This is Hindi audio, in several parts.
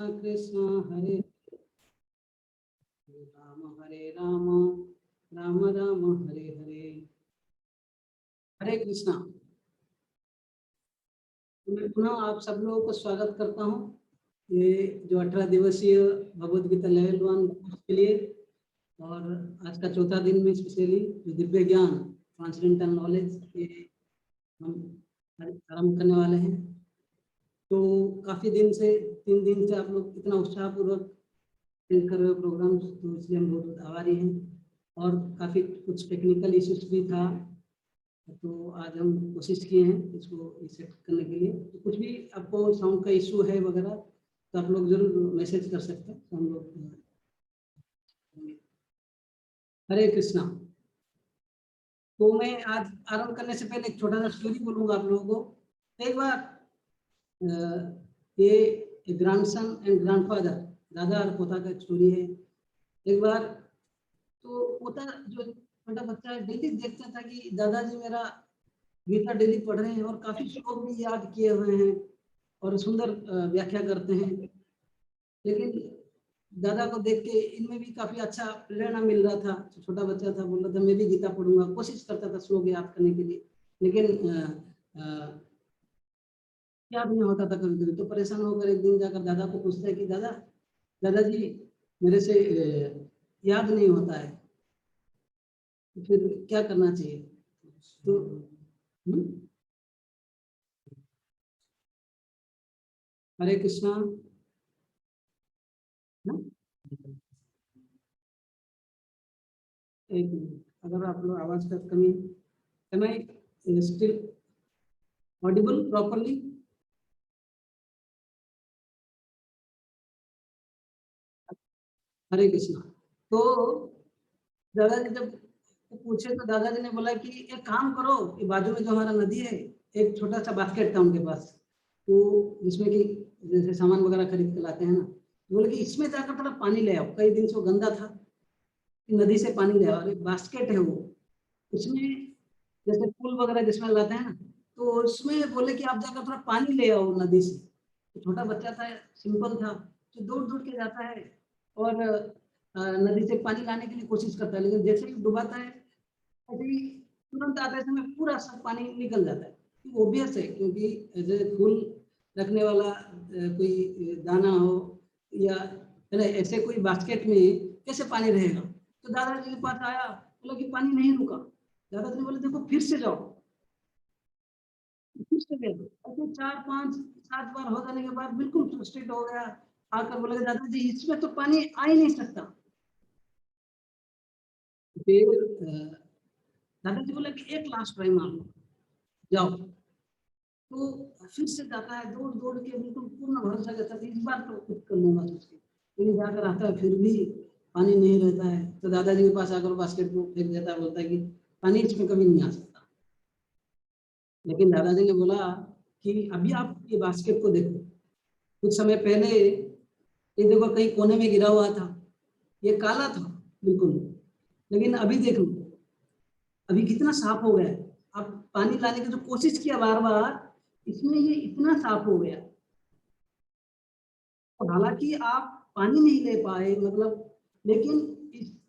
कृष्ण हरे राम राम राम हरे हरे। हरे कृष्णा। मैं पुनः आप सब लोगों को स्वागत करता हूँ ये जो 18 दिवसीय भगवद गीता लेवल 1 कोर्स के लिए, और आज का चौथा दिन में स्पेशली जो दिव्य ज्ञान ट्रांसडेंटल नॉलेज के हम आरम्भ करने वाले हैं। तो काफ़ी दिन से 3 दिन से आप लोग इतना उत्साहपूर्वक कर रहे हो प्रोग्राम्स, तो इसलिए हम बहुत आभारी हैं। और काफ़ी कुछ टेक्निकल इश्यूज भी था, तो आज हम कोशिश किए हैं इसको सेट करने के लिए। तो कुछ भी आपको साउंड का इशू है वगैरह तो आप लोग जरूर मैसेज कर सकते हैं, तो हम लोग। हरे कृष्णा। तो मैं आज आरंभ करने से पहले एक छोटा सा स्टोरी बोलूँगा आप लोगों को। एक बार ये ग्रैंडसन एंड ग्रैंडफादर, दादा और पोता का एक स्टोरी है। एक बार तो पोता जो छोटा बच्चा है डेली देखता था कि दादाजी मेरा गीता डेली पढ़ रहे हैं और काफी श्लोक भी याद किए हुए हैं और सुंदर व्याख्या करते हैं। लेकिन दादा को देख के इनमें भी काफी अच्छा प्रेरणा मिल रहा था। छोटा बच्चा था, बोल रहा था मैं भी गीता पढ़ूंगा, कोशिश करता था श्लोक याद करने के लिए, लेकिन याद नहीं होता था कभी कभी। तो परेशान होकर एक दिन जाकर दादा को पूछता है कि दादाजी मेरे से याद नहीं होता है, तो फिर क्या करना चाहिए? तो हरे कृष्णा। एक मिनट, अगर आप लोग आवाज का कमी, am I still audible properly? Hare Krishna. तो दादाजी जब पूछे तो दादाजी ने बोला कि एक काम करो, ये बाजू में जो हमारा नदी है, एक छोटा सा बास्केट था उनके पास, तो जिसमें कि जैसे सामान वगैरह खरीद के लाते हैं ना, बोले कि इसमें जाकर थोड़ा पानी ले आओ, कई दिन से वो गंदा था, नदी से पानी ले आओ। एक बास्केट है वो, उसमें जैसे फूल वगैरह जिसमें लाते हैं ना, तो उसमें बोले कि आप जाकर थोड़ा पानी ले आओ नदी से। तो छोटा बच्चा था, सिंपल था, तो दौड़ दौड़ के जाता है और नदी से पानी लाने के लिए कोशिश करता है, लेकिन जैसे ही डुबाता है ऐसे ही तुरंत आते समय पूरा सब पानी निकल जाता है। ओबियस है, क्योंकि जैसे फूल रखने वाला कोई दाना हो या ऐसे कोई बास्केट में कैसे पानी रहेगा। तो दादाजी के पास आया, बोला कि पानी नहीं रुका। दादाजी ने बोले देखो फिर से जाओ, फिर से गए। ऐसे 4 5 7 बार हो जाने के बाद बिल्कुल फ्रस्ट्रेट हो गया, आकर बोले दादाजी इसमें तो पानी आ ही नहीं सकता। फिर दादाजी बोले कि एक लास्ट ट्राई मार लो, जाओ। तो फिर से जाता है दौड़ दौड़ के, बिल्कुल पूर्ण भरोसा के साथ इस बार तो कुछ कर लूंगा सोच के, लेकिन जाकर आता है फिर भी पानी नहीं रहता है। तो दादाजी के पास आकर बास्केट को फेंक देता है, बोलता है कि पानी इसमें कभी नहीं आ सकता। लेकिन दादाजी ने बोला कि अभी आप ये बास्केट को देखो, कुछ समय पहले ये देखो कहीं कोने में गिरा हुआ था, ये काला था बिल्कुल, लेकिन अभी देख लो अभी कितना साफ हो गया है। आप पानी लाने की जो कोशिश किया बार बार, इसमें ये इतना साफ हो गया। तो हालांकि आप पानी नहीं ले पाए मतलब, लेकिन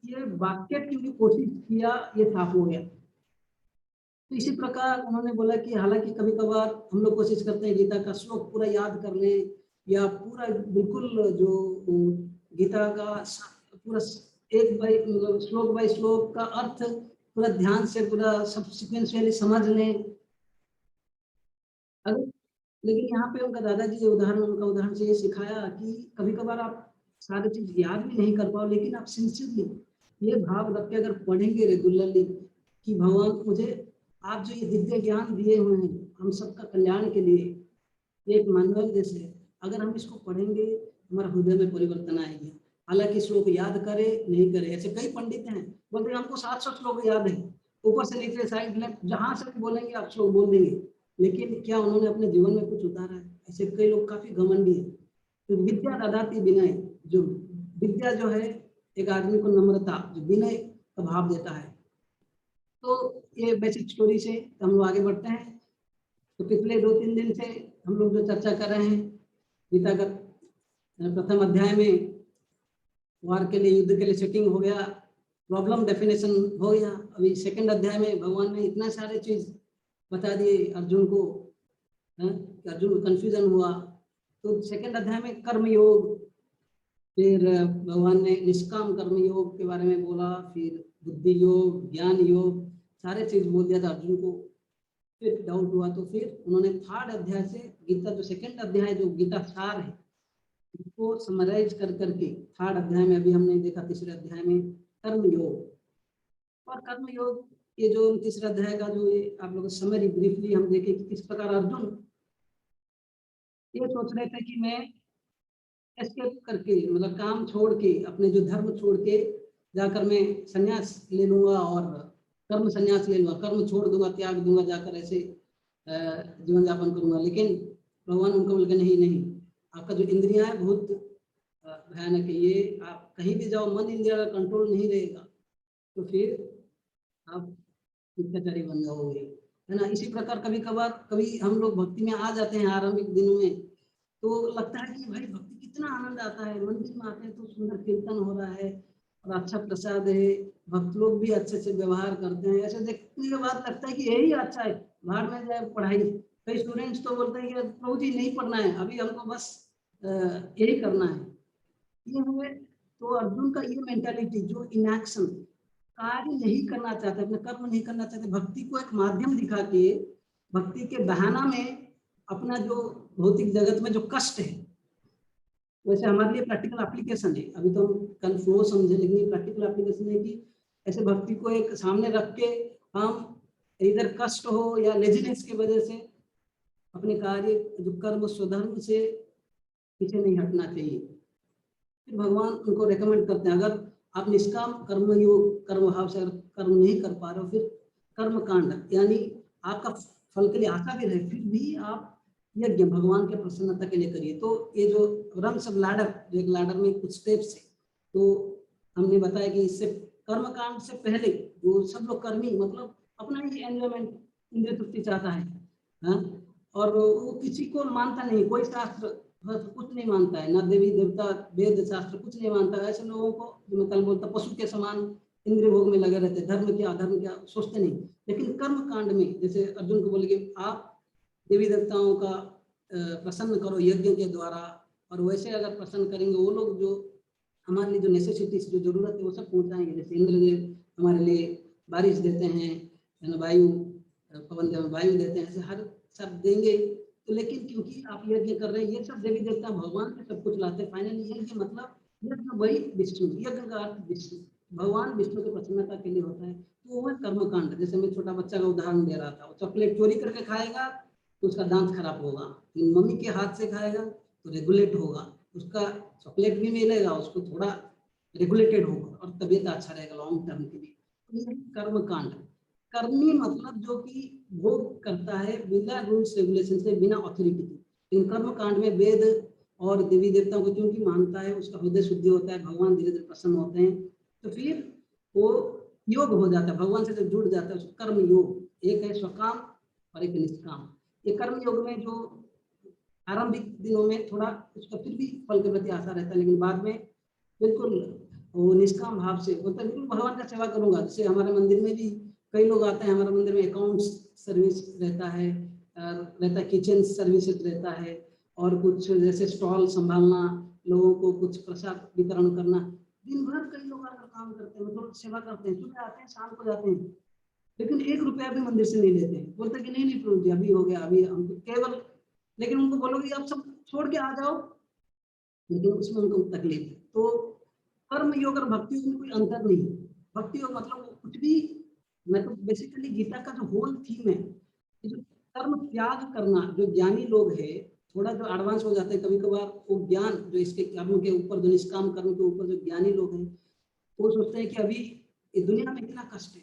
ये बास्केट की कोशिश किया, ये साफ हो गया। तो इसी प्रकार उन्होंने बोला कि हालांकि कभी कभार हम लोग कोशिश करते हैं गीता का श्लोक पूरा याद कर लें, या पूरा बिल्कुल जो गीता का पूरा एक बाई मतलब श्लोक बाई श्लोक का अर्थ पूरा ध्यान से पूरा सब सिक्वेंशियली समझ लें। अगर लेकिन यहाँ पे उनका दादाजी उनका उदाहरण से ये सिखाया कि कभी कभार आप सारी चीज याद भी नहीं कर पाओ, लेकिन आप सिंसियरली ये भाव रख के अगर पढ़ेंगे रेगुलरली कि भगवान मुझे आप जो ये दिव्य ज्ञान दिए हुए हैं हम सबका कल्याण के लिए, एक मानव जैसे, अगर हम इसको पढ़ेंगे हमारा हृदय में परिवर्तन आएगी। हालांकि श्लोक याद करे नहीं करे, ऐसे कई पंडित हैं बोलते हैं हमको 700 श्लोक याद है, ऊपर से लिख रहे साइड में, जहां से भी बोलेंगे आप श्लोक बोल देंगे, लेकिन क्या उन्होंने अपने जीवन में कुछ उतारा है? ऐसे कई लोग काफी घमंडी है। तो विद्या ददाती विनय, जो विद्या जो है एक आदमी को नम्रता, जो विनय का भाव देता है। तो ये बेसिक स्टोरी से हम लोग आगे बढ़ते हैं। तो पिछले 2-3 दिन से हम लोग जो चर्चा कर रहे हैं गीता का प्रथम अध्याय में वार के लिए, युद्ध के लिए सेटिंग हो गया, प्रॉब्लम डेफिनेशन हो गया। अभी सेकंड अध्याय में भगवान ने इतना सारे चीज बता दिए अर्जुन को, कि अर्जुन को कंफ्यूजन हुआ। तो सेकंड अध्याय में कर्म योग, फिर भगवान ने निष्काम कर्म योग के बारे में बोला, फिर बुद्धि योग, ज्ञान योग, सारे चीज बोल दिया था अर्जुन को। फिर डाउट हुआ तो फिर उन्होंने थर्ड अध्याय से गीता, जो सेकंड अध्याय जो गीता सार है, उसको समराइज कर करके थर्ड अध्याय में अभी हमने देखा, तीसरे अध्याय में कर्म योग। और कर्म योग ये जो तीसरे अध्याय का जो ये आप लोग समरी ब्रीफली हम देखें कि किस प्रकार अर्जुन ये सोच रहे थे कि मैं एस्केप करके, मतलब काम छोड़ के, अपने जो धर्म छोड़ के जाकर मैं संन्यास ले लूंगा और कर्म संन्यास ले लूंगा, कर्म छोड़ दूंगा, त्याग दूंगा, जाकर ऐसे जीवन यापन करूंगा। लेकिन भगवान उनको बोल के नहीं नहीं, आपका जो इंद्रिया है बहुत भयानक है, ये आप कहीं भी जाओ, मन इंद्रिया का कंट्रोल नहीं रहेगा तो फिर आप मिथ्याचारी बन जाओगे, है ना। इसी प्रकार कभी कभार कभी हम लोग भक्ति में आ जाते हैं आरंभिक दिनों में, तो लगता है कि भाई भक्ति कितना आनंद आता है, मंदिर में आते हैं तो सुंदर कीर्तन हो रहा है और अच्छा प्रसाद है, भक्त लोग भी अच्छे से व्यवहार करते हैं, ऐसे देखने के बाद लगता है कि यही अच्छा है, बाहर में जाए पढ़ाई। कई स्टूडेंट्स तो बोलते हैं कि प्रभु जी नहीं पढ़ना है, अभी हमको बस यही करना है, ये हुए। तो अर्जुन का ये मेंटालिटी जो इनएक्शन, कार्य नहीं करना चाहते, अपने कर्म नहीं करना चाहते, भक्ति को एक माध्यम दिखा के, भक्ति के बहाना में अपना जो भौतिक जगत में जो कष्ट है, वैसे हमारे लिए प्रैक्टिकल एप्लीकेशन है, अभी तो हम कल फ्लो समझे, लेकिन ये प्रैक्टिकल एप्लीकेशन है कि ऐसे भक्ति को एक सामने रख के हम इधर कष्ट हो या लेजीनेस की वजह से अपने कार्य जो कर्म स्वधर्म से पीछे नहीं हटना चाहिए। फिर भगवान उनको रेकमेंड करते हैं, अगर आप निष्काम कर्म योग, कर्म भाव से अगर कर्म नहीं कर पा रहे हो, फिर कर्म कांड, यानी आपका फल के लिए आशा भी रहे, फिर भी आप यज्ञ भगवान के प्रसन्नता के लिए करिए। तो ये जो रंग्स ऑफ लैडर, जो एक लैडर में कुछ स्टेप्स है, तो हमने बताया कि इससे कर्म कांड से पहले जो सब लोग कर्मी, मतलब अपना ही एंजॉयमेंट, इंद्रिय तृप्ति चाहता है, हाँ? और वो किसी को मानता नहीं, कोई शास्त्र कुछ नहीं मानता है, ना देवी देवता वेद शास्त्र कुछ नहीं मानता है। ऐसे लोगों को जो मैं कल बोलता पशु के समान इंद्रिय भोग में लगे रहते, धर्म क्या अधर्म क्या सोचते नहीं। लेकिन कर्म कांड में जैसे अर्जुन को बोले आप देवी देवताओं का प्रसन्न करो यज्ञ के द्वारा, और वैसे अगर प्रसन्न करेंगे वो लोग जो हमारे लिए जो नेसेसिटीज, जो जरूरत है वो सब पहुंचाएंगे। जैसे इंद्रदेव हमारे लिए बारिश देते हैं, वायु पवन देव वायु देते हैं, ऐसे हर सब देंगे। तो लेकिन क्योंकि आप यज्ञ कर रहे हैं, ये सब देवी देवता भगवान से सब कुछ लाते हैं। फाइनली यज्ञ मतलब यज्ञ वही विष्णु, यज्ञ का अर्थ विष्णु, भगवान विष्णु की प्रसन्नता के लिए होता है। तो वो है कर्मकांड। जैसे मैं छोटा बच्चा का उदाहरण दे रहा था, वो चॉकलेट चोरी करके खाएगा तो उसका दांत खराब होगा, लेकिन मम्मी के हाथ से खाएगा तो रेगुलेट होगा, उसका चॉकलेट भी मिलेगा, उसको थोड़ा रेगुलेटेड होगा और तबीयत अच्छा रहेगा लॉन्ग टर्म के लिए। तो ये कर्म कांड, कर्मी मतलब जो कि भोग करता है बिना रूल्स रेगुलेशन से, बिना अथॉरिटी के। इन कर्म कांड में वेद और देवी देवताओं को क्योंकि मानता है, उसका हृदय शुद्धि होता है, भगवान धीरे धीरे प्रसन्न होते हैं, तो फिर वो योग हो जाता है, भगवान से जब जुड़ जाता है उसको कर्म योग। एक है स्वकाम और एक निष्काम। ये कर्म योग में जो आरंभिक दिनों में थोड़ा उसका फिर भी फल के प्रति आशा रहता है, लेकिन बाद में बिल्कुल वो निष्काम भाव से बोलता है बिल्कुल भगवान का सेवा करूंगा। जैसे हमारे मंदिर में भी कई लोग आते हैं, हमारे मंदिर में अकाउंट्स सर्विस रहता है, किचन सर्विसेज रहता है, और कुछ जैसे स्टॉल संभालना, लोगों को कुछ प्रसाद वितरण करना, दिन भर कई लोग आकर काम करते हैं, मतलब सेवा करते हैं, सुबह आते हैं शाम को जाते हैं, लेकिन 1 रुपया भी मंदिर से नहीं लेते हैं। बोलते कि नहीं नहीं प्रभु जी अभी हो गया, अभी हम केवल, लेकिन उनको बोलोगे आप सब छोड़ के आ जाओ, लेकिन उसमें उनको तकलीफ है। तो कर्म योग और भक्ति योग में कोई अंतर नहीं है। भक्ति योग मतलब कुछ भी, मैं तो बेसिकली गीता का जो होल थीम है, जो कर्म त्याग करना, जो ज्ञानी लोग है थोड़ा जो एडवांस हो जाते हैं कभी कभार, वो ज्ञान जो इसके कर्म के ऊपर, जो निष्काम कर्म के ऊपर जो ज्ञानी लोग हैं, वो सोचते हैं कि अभी इस दुनिया में इतना कष्ट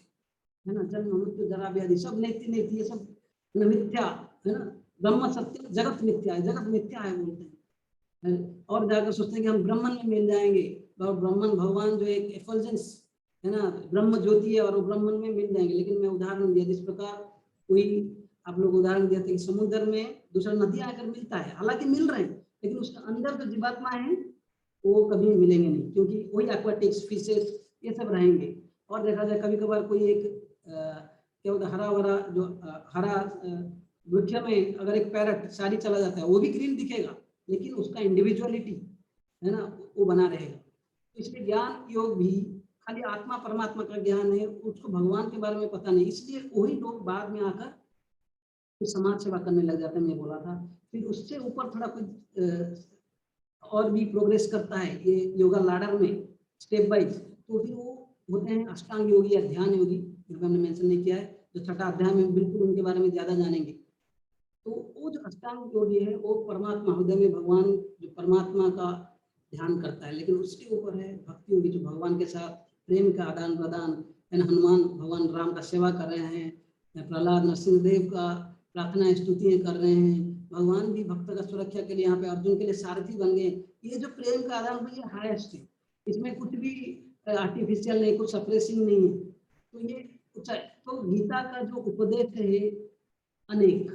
है ना, जन्म मृत्यु जरा व्याधि सब नीति नीति, ये सब मिथ्या है ना, ब्रह्म सत्य जगत मिथ्या है, जगत मिथ्या है बोलते हैं। और जाकर सोचते हैं कि हम ब्रह्मन में मिल जाएंगे, और ब्रह्मन भगवान जो एक एफल्जेंस है ना, ब्रह्म ज्योति है, और वो ब्रह्मन में मिल जाएंगे। लेकिन मैं उदाहरण दिया जिस प्रकार कोई आप लोग उदाहरण देते हैं कि समुद्र में दूसरा नदी आकर मिलता है, हालांकि मिल रहे हैं, लेकिन उसके अंदर जो जीवात्मा है वो कभी मिलेंगे नहीं, क्योंकि वही एक्वाटिक्स, फिशेस ये सब रहेंगे। और देखा जाए कभी कभार कोई एक क्या होता है, हरा भरा जो हरा वृक्ष में अगर एक पैरट सारी चला जाता है, वो भी ग्रीन दिखेगा, लेकिन उसका इंडिविजुअलिटी है ना वो बना रहेगा। इसलिए ज्ञान योग भी खाली आत्मा परमात्मा का ज्ञान है, उसको भगवान के बारे में पता नहीं, इसलिए वही लोग बाद में आकर समाज सेवा करने लग जाते हैं। मैं बोला था फिर उससे ऊपर थोड़ा कुछ और भी प्रोग्रेस करता है ये योगा लाडर में स्टेप वाइज, तो फिर वो होते हैं अष्टांग योगी या ध्यान योगी, जिनको हमने मेंशन नहीं किया है, जो छठा अध्याय में बिल्कुल उनके बारे में ज्यादा जानेंगे। तो वो जो अष्टांग योगी है वो परमात्मा हृदय में भगवान जो परमात्मा का ध्यान करता है, लेकिन उसके ऊपर है भक्ति योगी जो भगवान के साथ प्रेम का आदान प्रदान, हनुमान भगवान राम का सेवा कर रहे हैं, प्रहलाद नरसिंहदेव का प्रार्थना स्तुतियां कर रहे हैं, भगवान भी भक्त का सुरक्षा के लिए यहाँ पे अर्जुन के लिए सारथी बन गए। ये जो प्रेम का आदान प्रदान ये हाईएस्ट है, इसमें कुछ भी आर्टिफिशियल नहीं, कुछ सप्रेसिंग नहीं है। तो ये तो गीता का जो उपदेश है अनेक,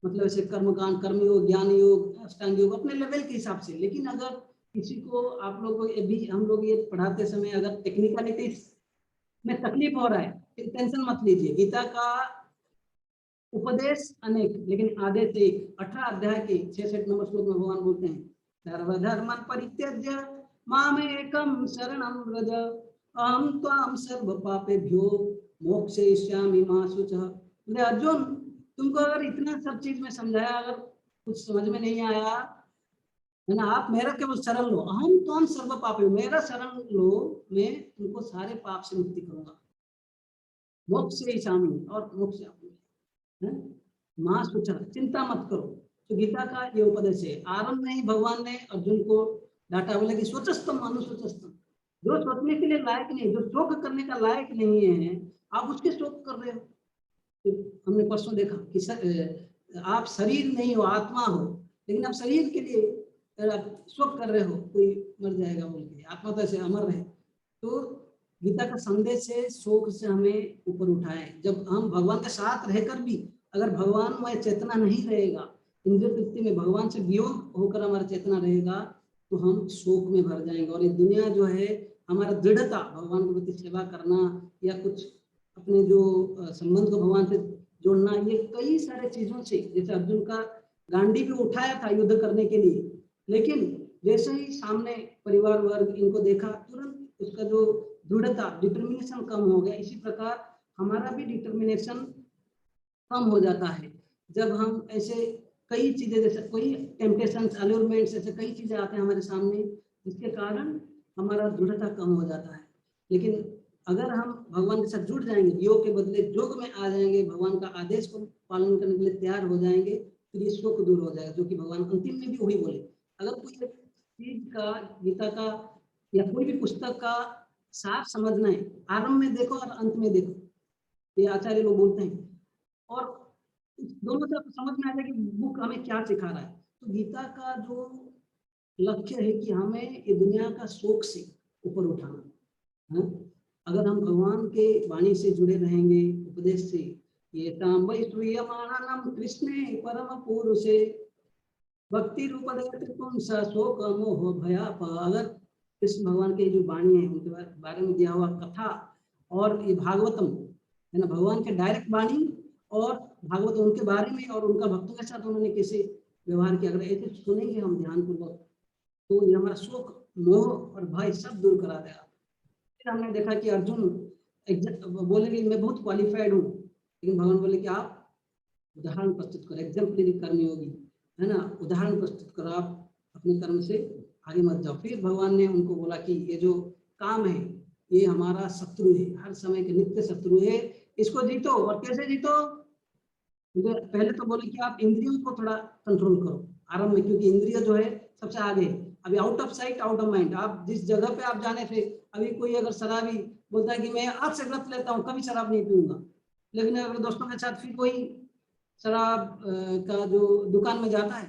मतलब ऐसे कर्मकांड, कर्मयोग, ज्ञान योग, अष्टांग योग अपने लेवल के हिसाब से। लेकिन अगर किसी को आप लोग को भी हम लोग ये पढ़ाते समय अगर टेक्निकलिटीज में तकलीफ हो रहा है तो टेंशन मत लीजिए, गीता का उपदेश अनेक लेकिन आदेश एक। 18 अध्याय के 66 नंबर श्लोक में भगवान बोलते हैं सर्वधर्म परित्यज्य मामेकं शरणं व्रज अहं त्वां सर्व पापेभ्यो मोक्षयिष्यामि मा शुचः। अर्जुन तुमको अगर इतना सब चीज में समझाया, अगर कुछ समझ में नहीं आया है ना, आप मेरा केवल शरण लो, अहम त्वां सर्व पापे, मेरा शरण लो, मैं तुमको सारे पाप से मुक्ति करूंगा, मोक्षयिष्यामि और मोक्ष मां शुचः, चिंता मत करो। तो गीता का ये उपदेश है। आरंभ में ही भगवान ने अर्जुन को डांटा, बोले कि स्वचस्तम अनुशोचस्तम, जो सोचने के लिए लायक नहीं, जो शोक करने का लायक नहीं है, आप उसके शोक कर रहे हो। तो हमने परसों देखा कि आप शरीर नहीं हो, आत्मा हो, लेकिन आप शरीर के लिए शोक कर रहे हो, कोई मर जाएगा बोल के, आत्मा तो ऐसे अमर रहे। तो गीता का संदेश है शोक से हमें ऊपर उठाए। जब हम भगवान के साथ रहकर भी अगर भगवान में चेतना नहीं रहेगा, इंद्रिय तृप्ति में भगवान से वियोग होकर हमारा चेतना रहेगा, तो हम शोक में भर जाएंगे। और ये दुनिया जो है, हमारा दृढ़ता भगवान के प्रति सेवा करना या कुछ अपने जो संबंध को भगवान से जोड़ना, ये कई सारे चीजों से, जैसे अर्जुन का गांडी भी उठाया था युद्ध करने के लिए, लेकिन जैसे ही सामने परिवार वर्ग इनको देखा, तुरंत उसका जो दृढ़ता, डिटर्मिनेशन कम हो गया। इसी प्रकार हमारा भी डिटर्मिनेशन कम हो जाता है जब हम ऐसे कई चीजें, जैसे कोई टेम्पटेशन, अल्यूरमेंट्स, ऐसे कई चीजें आते हैं हमारे सामने, जिसके कारण हमारा दृढ़ता कम हो जाता है। लेकिन अगर हम भगवान के साथ जुड़ जाएंगे, योग के बदले योग में आ जाएंगे, भगवान का आदेश को पालन करने के लिए तैयार हो जाएंगे, तो ये शोक दूर हो जाएगा, जो कि भगवान अंतिम में भी वही बोले। अगर कोई चीज का, गीता का या कोई भी पुस्तक का साफ समझना है, आरंभ में देखो और अंत में देखो, ये आचार्य लोग बोलते हैं, और दोनों से समझ में आ जाए कि बुक हमें क्या सिखा रहा है। तो गीता का जो लक्ष्य है कि हमें ये दुनिया का शोक से ऊपर उठाना है। अगर हम भगवान के वाणी से जुड़े रहेंगे, उपदेश से, ये तांबई श्रूयमाणम कृष्णे परम पुरुषे भक्ति रूप शोक मोह भयाप। अगर कृष्ण भगवान के जो वाणी है, उनके बारे में दिया हुआ कथा और ये भागवतम है ना, भगवान के डायरेक्ट वाणी और भागवत उनके बारे में, और उनका भक्तों के साथ उन्होंने कैसे व्यवहार किया, अगर ऐसे सुनेंगे हम ध्यान पूर्वक, तो ये हमारा शोक मोह और भय सब दूर करा देगा। फिर हमने देखा कि अर्जुन बोलेंगे मैं बहुत क्वालिफाइड हूँ, लेकिन भगवान बोले कि आप उदाहरण प्रस्तुत करो, एग्जाम्पलरी कर्मयोगी है ना, उदाहरण प्रस्तुत करो, आप अपने कर्म से आगे मत जाओ। फिर भगवान ने उनको बोला कि ये जो काम है ये हमारा शत्रु है, हर समय के नित्य शत्रु है, इसको जीतो। और कैसे जीतो? पहले तो बोले कि आप इंद्रियों को थोड़ा कंट्रोल करो आरंभ में, क्योंकि इंद्रिय जो है सबसे आगे, अभी out of sight out of mind. आप जिस जगह पे आप जाने थे, अभी कोई अगर शराबी बोलता है कि मैं आज से व्रत लेता हूँ, कभी शराब नहीं पीऊंगा, लेकिन अगर दोस्तों के साथ फिर कोई शराब का जो दुकान में जाता है,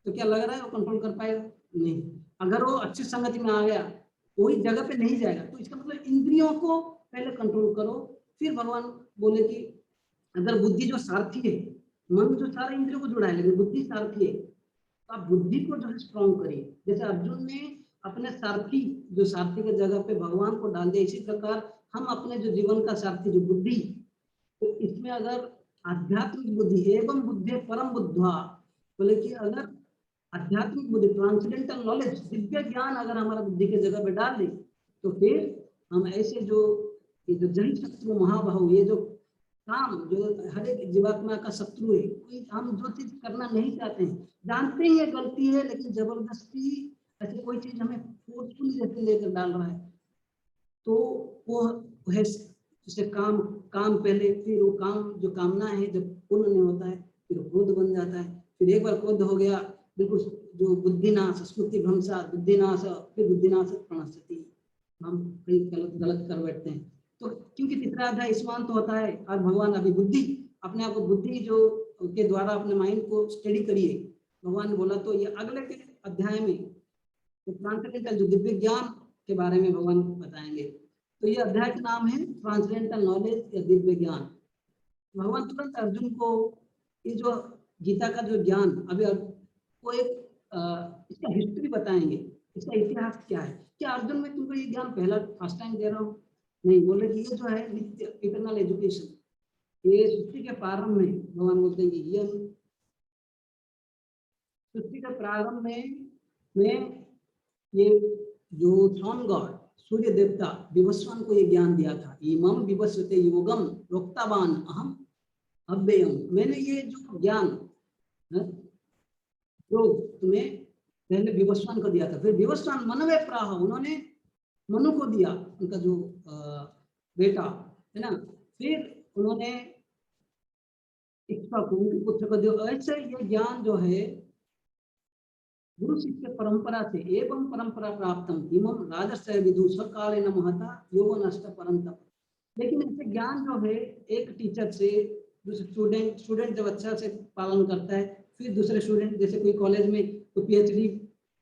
तो क्या लग रहा है वो कंट्रोल कर पाएगा? नहीं। अगर वो अच्छी संगति में आ गया, वही जगह पे नहीं जाएगा। तो इसका मतलब इंद्रियों को पहले कंट्रोल करो। फिर भगवान बोले कि अगर बुद्धि जो सारथी है, मन जो सारे इंद्रियों को जुड़ा है, लेकिन बुद्धि सारथी है, तो आप बुद्धि को जो है स्ट्रॉन्ग करिए। जैसे अर्जुन ने अपने सारथी, जो सारथी के जगह पे भगवान को डाल दे, इसी प्रकार हम अपने जो जीवन का सारथी जो बुद्धि, तो इसमें अगर आध्यात्मिक बुद्धि एवं बुद्धि परम बुद्धा, बोले कि अगर आध्यात्मिक बुद्धि ट्रांसेंडेंटल नॉलेज दिव्य ज्ञान अगर हमारा बुद्धि के जगह पे डाल दे, तो फिर हम ऐसे जो ये जो जन शत्रु महाबाहु, ये जो काम जो हर एक जीवात्मा का शत्रु है, कोई हम जो चीज करना नहीं चाहते हैं, जानते ही ये गलती है, लेकिन जबरदस्ती ऐसे कोई चीज हमें फोर्सफुली जैसे लेकर डाल रहा है, तो वो है जैसे काम पहले, फिर वो काम जो कामना है जब पूर्ण नहीं होता है, फिर क्रोध बन जाता है, फिर एक बार क्रोध हो गया बिल्कुल जो बुद्धिनाश स्मृति भ्रंशा बुद्धिनाश, फिर बुद्धिनाश प्रणश्यति, हम कहीं गलत कर बैठते हैं। तो क्योंकि तीसरा अध्याय स्मान तो होता है, और भगवान अभी बुद्धि, अपने आप को बुद्धि जो के द्वारा अपने माइंड को स्टडी करिए, भगवान ने बोला। तो ये अगले के अध्याय में तो ट्रांसेंडेंटल जो दिव्य ज्ञान के बारे में भगवान बताएंगे। तो ये अध्याय का नाम है ट्रांसेंडेंटल नॉलेज या दिव्य ज्ञान। भगवान तुरंत अर्जुन को ये जो गीता का जो ज्ञान अभी वो एक इसका हिस्ट्री बताएंगे, इसका इतिहास क्या है। क्या अर्जुन में तुमको ये ज्ञान पहला फर्स्ट टाइम दे रहा हूँ? नहीं, बोले कि ये जो है नित्य इटरनल एजुकेशन, ये सृष्टि के प्रारंभ में भगवान बोलते हैं कि ये सृष्टि के प्रारंभ में ये जो थॉन गॉड सूर्य देवता विवस्वान को ये ज्ञान दिया था, इमं विवस्वते योगम प्रोक्तवान अहम अव्ययम। मैंने ये जो ज्ञान जो तुम्हें पहले विवस्वान को दिया था, फिर विवस्वान मनवे प्राह, उन्होंने मनु को दिया, उनका जो बेटा है ना, फिर उन्होंने इक्ष्वाकु उनके पुत्र को दिया। ऐसे ये ज्ञान जो है गुरु शिष्य परंपरा से एवं परंपरा प्राप्तम इमं राजस्य विदु सकाले न महता योग नष्ट परंतप। लेकिन ऐसे ज्ञान जो है एक टीचर से दूसरे स्टूडेंट जब अच्छा से पालन करता है, फिर दूसरे स्टूडेंट, जैसे कोई कॉलेज में कोई पीएचडी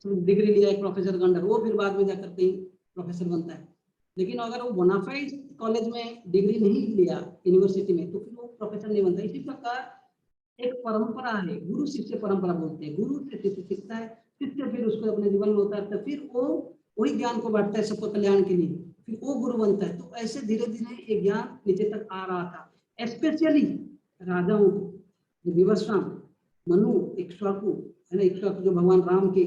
डिग्री लिया है प्रोफेसर गंडर, वो फिर बाद में जाकर कहीं प्रोफेसर बनता है। लेकिन अगर वो बोनाफाइड कॉलेज में डिग्री नहीं लिया यूनिवर्सिटी में, तो फिर वो प्रोफेसर नहीं बनता। इसी प्रकार एक परंपरा है, गुरु शिष्य परंपरा बोलते हैं। गुरु से शिष्य सीखता है, शिष्य फिर उसको अपने जीवन में उतारता है, फिर वो वही ज्ञान को बांटता है सबको कल्याण के लिए, फिर वो गुरु बनता है। तो ऐसे धीरे धीरे ये ज्ञान नीचे तक आ रहा था। स्पेशली राजाओं को, विवस्वान, मनु, इक्ष्वाकु है ना, इक्ष्वाकु जो भगवान राम के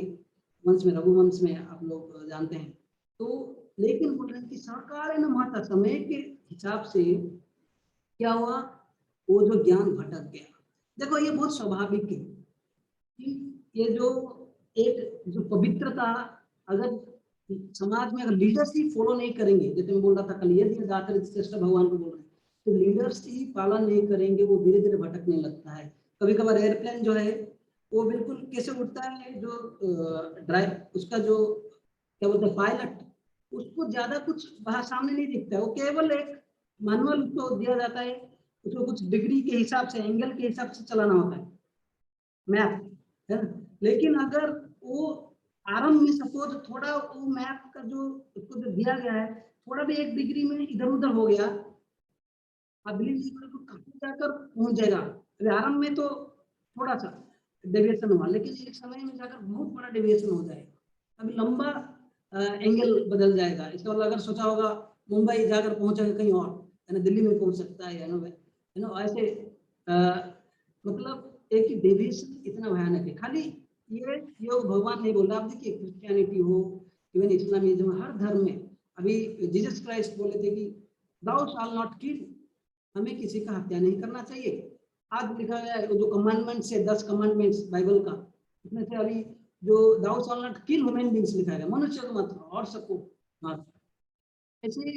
वंश में, रघुवंश में आप लोग जानते हैं। तो लेकिन बोल रहे हैं कि सरकार न महत्ता, समय के हिसाब से क्या हुआ, वो जो ज्ञान भटक गया। देखो ये बहुत स्वाभाविक है कि ये जो एक जो पवित्रता, अगर समाज में अगर लीडर्स ही फॉलो नहीं करेंगे, जैसे मैं बोल रहा था कल, यदि जाकर श्रेष्ठ भगवान को बोल रहे हैं, तो लीडर्स ही पालन नहीं करेंगे, वो धीरे धीरे भटकने लगता है। कभी कभार एयरप्लेन जो है वो बिल्कुल कैसे उड़ता है, जो ड्राइव उसका जो क्या बोलते हैं पायलट, उसको ज्यादा कुछ बाहर सामने नहीं दिखता है, वो केवल एक मैनुअल उसको दिया जाता है, उसको कुछ डिग्री के हिसाब से, एंगल के हिसाब से चलाना होता है, मैप है ना। लेकिन अगर वो आरंभ में सपोज थोड़ा वो मैप का जो उसको जो दिया गया है, थोड़ा भी एक डिग्री में इधर उधर हो गया, अगली लेवल को कहाँ जाकर पहुंच जाएगा। अभी आरंभ में तो थोड़ा सा डेविएशन हुआ, लेकिन एक समय में जाकर बहुत बड़ा डेविएशन हो जाएगा, अभी लंबा एंगल बदल जाएगा। इसका मतलब अगर सोचा होगा मुंबई जाकर पहुंचेगा कहीं और, है ना, दिल्ली में पहुंच सकता है ना, ऐसे मतलब एक ही डेविएशन इतना भयानक है। खाली ये योग भगवान नहीं बोल रहा, आप देखिए क्रिश्चियनिटी हो, इवन इस्लामिज्म, हर धर्म में, अभी जीसस क्राइस्ट बोले थे कि thou shall not kill, हमें किसी का हत्या नहीं करना चाहिए। आज लिखा गया है जो कमांडमेंट्स है, 10 कमांडमेंट्स बाइबल का, उसमें से अभी जो thou shall not kill human beings लिखा है, मनुष्य को मत और सबको मार। ऐसे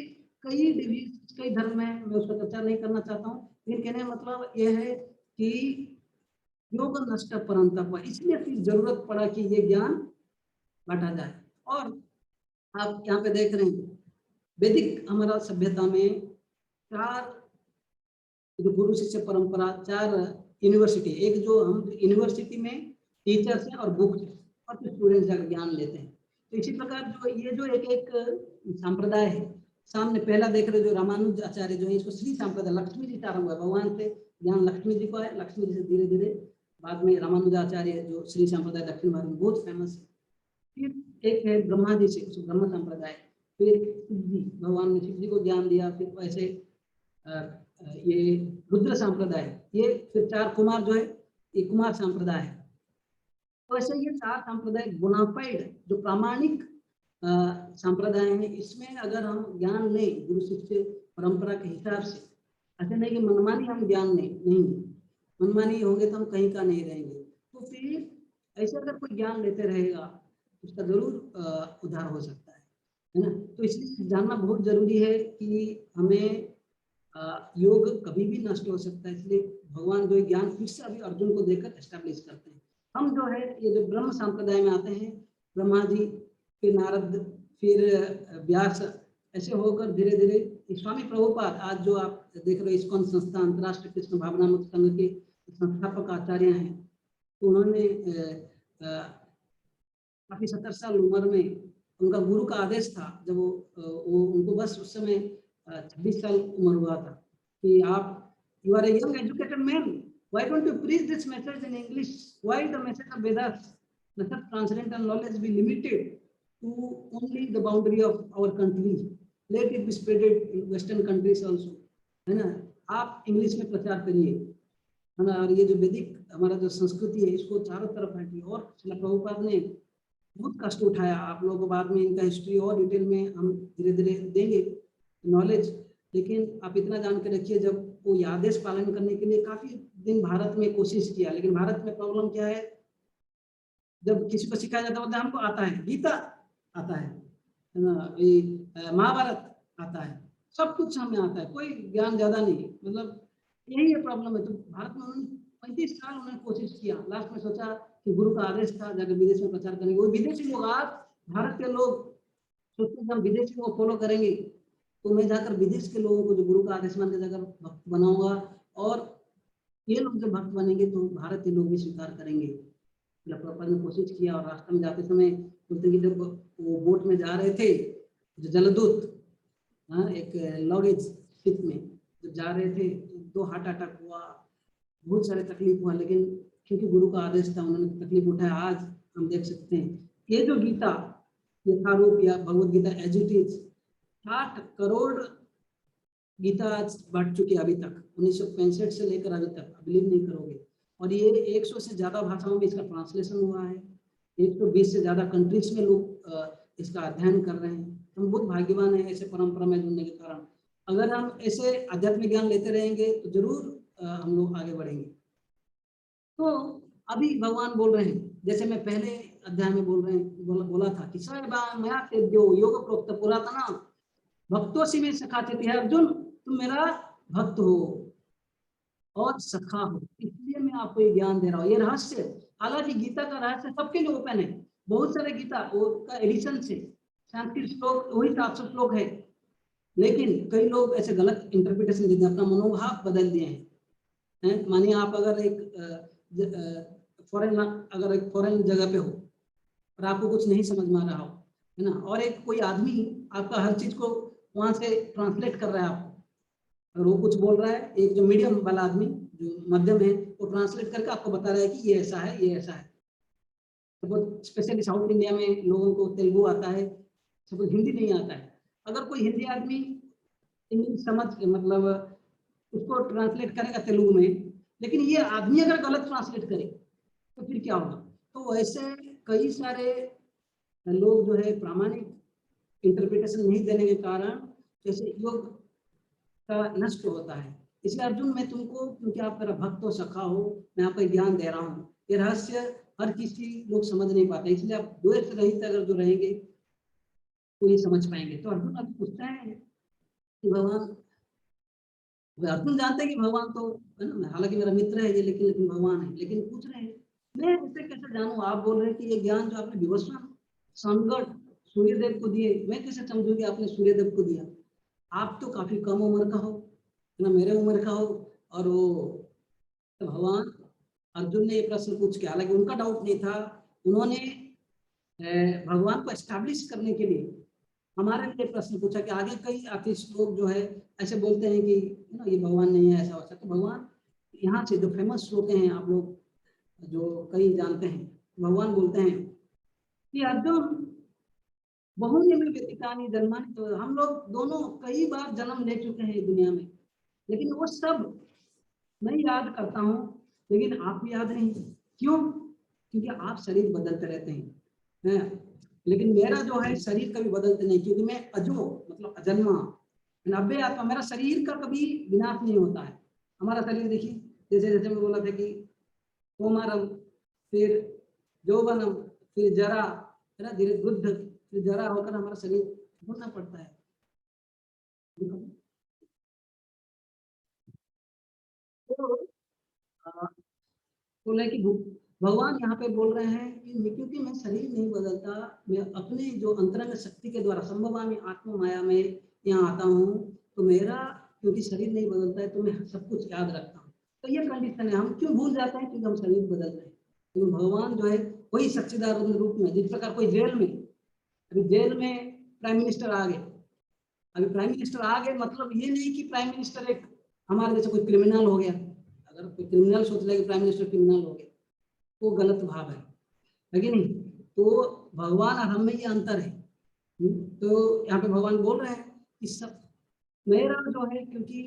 कई धर्म में, मैं उसका चर्चा नहीं करना चाहता हूँ, लेकिन कहने का मतलब यह है कि योग नष्ट परंतप, इसलिए फिर जरूरत पड़ा कि ये ज्ञान बांटा जाए। और आप यहाँ पे देख रहे हैं वैदिक हमारा सभ्यता में 4 गुरु शिष्य परंपरा, 4 यूनिवर्सिटी, एक जो हम यूनिवर्सिटी में टीचर्स हैं और बुक्स और फिर स्टूडेंट्स जाकर ज्ञान लेते हैं। तो इसी प्रकार जो ये जो एक संप्रदाय है, सामने पहला देख रहे जो रामानुज आचार्य जो है, इसको श्री संप्रदाय, लक्ष्मी जी आरंभ हुआ, भगवान से ज्ञान लक्ष्मी जी को है, लक्ष्मी जी से धीरे धीरे बाद में रामानुजाचार्य जो श्री संप्रदाय दक्षिण भारत में बहुत फेमस है। फिर एक है ब्रह्मा जी से ब्रह्म संप्रदाय, फिर शिव जी, भगवान ने शिव जी को ज्ञान दिया, फिर वैसे ये रुद्र संप्रदाय, ये फिर 4 कुमार जो है ये कुमार संप्रदाय है। तो ऐसे ये 4 संप्रदाय बोनाफाइड जो प्रामाणिक संप्रदाय है, इसमें अगर हम ज्ञान लें गुरु शिष्य परंपरा के हिसाब से, ऐसे नहीं कि मनमानी हम ज्ञान लें, नहीं, मनमानी होंगे तो हम कहीं का नहीं रहेंगे। तो फिर ऐसे अगर कोई ज्ञान लेते रहेगा उसका जरूर उद्धार हो सकता है ना। तो इसलिए जानना बहुत जरूरी है कि हमें योग कभी भी नष्ट हो सकता है, इसलिए भगवान जो ज्ञान फिर से अभी अर्जुन को देकर एस्टैब्लिश करते हैं। हम जो है ये जो ब्रह्म संप्रदाय में आते हैं, ब्रह्मा जी, फिर नारद, फिर व्यास, ऐसे होकर धीरे धीरे स्वामी प्रभुपाद, आज जो आप देख रहे हो इस्कॉन संस्था अंतर्राष्ट्रीय कृष्ण भावनामृत संघ के संस्थापक आचार्य हैं, तो उन्होंने काफी 70 साल उम्र में उनका गुरु का आदेश था, जब वो उनको बस उस समय 26 साल उम्र हुआ था कि आप you are a young educated man, why don't you preach this message in English, why the message of Vedas must transcendental knowledge be limited to only the boundary of our country, let it be spreaded in western countries also, है ना। आप इंग्लिश में प्रचार करिए, है ना, और ये जो वैदिक हमारा जो संस्कृति है इसको चारों तरफ हटिए। और श्रील प्रभुपाद ने बहुत कष्ट उठाया, आप लोगों को बाद में इनका हिस्ट्री और डिटेल में हम धीरे धीरे देंगे नॉलेज, लेकिन आप इतना जान के रखिए, जब वो आदेश पालन करने के लिए काफी दिन भारत में कोशिश किया, लेकिन भारत में प्रॉब्लम क्या है, जब किसी को सिखाया जाता है हमको आता है, गीता आता है ना, महाभारत आता है, सब कुछ हमें आता है, कोई ज्ञान ज्यादा नहीं, मतलब यही है प्रॉब्लम है। तो भारत में उन्होंने 35 साल उन्होंने कोशिश किया, लास्ट में सोचा कि गुरु का आदेश था जाकर विदेश में प्रचार करेंगे। वो विदेशी लोग, आज भारत के लोग सोचते हैं हम विदेशी को फॉलो करेंगे, तो मैं जाकर विदेश के लोगों को जो गुरु का आदेश मान के जाकर भक्त बनाऊंगा, और ये लोग जब भक्त बनेंगे तो भारत के लोग भी स्वीकार करेंगे। प्रभुपाद ने कोशिश किया, और रास्ते में जाते समय बोलते कि जब वो बोट में जा रहे थे, जो जलदूत, हाँ, एक लगेज शिप में जब जा रहे थे तो हार्ट अटैक हुआ, बहुत सारे तकलीफ हुआ, लेकिन क्योंकि गुरु का आदेश था उन्होंने तकलीफ उठाया। आज हम देख सकते हैं ये जो गीता यथारूप या Bhagavad Gita as it is, 60 crore Gita आज बढ़ चुकी है अभी तक, 1965 से लेकर अभी तक, बिलीव नहीं करोगे। और ये 100 से ज्यादा भाषाओं में इसका ट्रांसलेशन हुआ है, 120 से ज्यादा कंट्रीज में लोग इसका अध्ययन कर रहे हैं। हम बहुत भाग्यवान है ऐसे परंपरा में जुड़ने के कारण। अगर हम ऐसे आध्यात्मिक ज्ञान लेते रहेंगे तो जरूर हम लोग आगे बढ़ेंगे। तो अभी भगवान बोल रहे हैं, जैसे मैं पहले अध्याय में बोला था कि मया तेभ्यो योग प्रोक्त पुरातना भक्तों में सखाते है, अर्जुन तुम मेरा भक्त हो और सखा हो, इसलिए मैं आपको ये ज्ञान दे रहा हूँ। ये रहस्य, हालांकि गीता का रहस्य सबके लिए ओपन है, बहुत सारे गीता का एडिशन से संस्कृत श्लोक वही 700 श्लोक है, लेकिन कई लोग ऐसे गलत इंटरप्रिटेशन देते हैं, अपना मनोभाव बदल दिए हैं। मानिए आप अगर एक फॉरेन जगह पे हो और आपको कुछ नहीं समझ में आ रहा हो, है ना, और एक कोई आदमी आपका हर चीज को वहां से ट्रांसलेट कर रहा है आपको, अगर वो कुछ बोल रहा है, एक जो मीडियम वाला आदमी जो मध्यम है वो ट्रांसलेट करके आपको बता रहा है कि ये ऐसा है, ये ऐसा है। सपोज स्पेशली साउथ इंडिया में लोगों को तेलुगु आता है, सपोज हिंदी नहीं आता है, अगर कोई हिंदी आदमी इंग्लिश समझ मतलब उसको ट्रांसलेट करेगा तेलुगु में, लेकिन ये आदमी अगर गलत ट्रांसलेट करे तो फिर क्या होगा। तो वैसे कई सारे लोग जो है प्रामाणिक इंटरप्रिटेशन नहीं देने के कारण जैसे योग का नष्ट होता है। इसलिए अर्जुन मैं तुमको, क्योंकि आप मेरा भक्त हो, सखा हो, मैं आपको ज्ञान दे रहा हूँ। ये रहस्य हर किसी लोग समझ नहीं पाते, इसलिए आप द्वैत रहित अगर जो रहेंगे तो ये समझ पाएंगे। तो अर्जुन अब पूछता है कि भगवान, अर्जुन जानते हैं कि भगवान तो है ना, हालांकि मेरा मित्र है ये, लेकिन भगवान है, लेकिन पूछ रहे हैं मैं इसे कैसे जानूं। आप बोल रहे हैं कि ये ज्ञान जो आपने विवस्वान संकट सूर्यदेव को दिए, मैं कैसे समझूं कि आपने सूर्यदेव को दिया। आप तो काफी कम उम्र का हो ना, मेरे उम्र का हो, और वो तो भगवान अर्जुन ने ये प्रश्न पूछ के, हालांकि उनका डाउट नहीं था, उन्होंने भगवान को एस्टैब्लिश करने के लिए हमारे लिए प्रश्न पूछा कि आगे कई आर्टिस्ट लोग जो है ऐसे बोलते हैं कि ये भगवान नहीं है, ऐसा वैसा। तो भगवान यहाँ से जो फेमस श्लोक हैं आप लोग जो कई जानते हैं, भगवान बोलते हैं कि अर्जुन बहुनी में व्यतीतानि जन्मानि, तो हम लोग दोनों कई बार जन्म ले चुके हैं दुनिया में, लेकिन वो सब मैं याद करता हूँ, लेकिन आप याद नहीं। क्यों? क्योंकि आप शरीर बदलते रहते हैं, लेकिन मेरा जो है शरीर कभी बदलते नहीं, क्योंकि मैं अजो मतलब अजन्मा, अव्यय आत्मा, मेरा शरीर का कभी विनाश नहीं होता है। हमारा शरीर देखिए, जैसे जैसे मैं बोला था कि कौमारम, फिर यौवनम, फिर जरा, है ना, धीरे वृद्ध, फिर जरा होकर हमारा शरीर ढूंढना पड़ता है। तो बोले कि भगवान यहाँ पे बोल रहे हैं कि क्योंकि मैं शरीर नहीं बदलता, मैं अपने जो अंतरंग शक्ति के द्वारा संभवामी आत्म माया में यहाँ आता हूँ, तो मेरा क्योंकि शरीर नहीं बदलता है तो मैं सब कुछ याद रखता हूँ। तो ये कंडीशन है, हम क्यों भूल जाते हैं? क्योंकि हम शरीर बदल रहे हैं। क्योंकि भगवान जो है वही सच्चिदानंद रूप में, जिस प्रकार कोई जेल में, अभी जेल में प्राइम मिनिस्टर आ गए, अभी प्राइम मिनिस्टर आ गए मतलब ये नहीं कि प्राइम मिनिस्टर एक हमारे जैसे कोई क्रिमिनल हो गया। अगर कोई क्रिमिनल सोच ले कि प्राइम मिनिस्टर क्रिमिनल हो गया, वो गलत भाव है कि नहीं? तो भगवान और हम में ये अंतर है। तो यहाँ पे भगवान बोल रहे हैं कि सब मेरा जो है, क्योंकि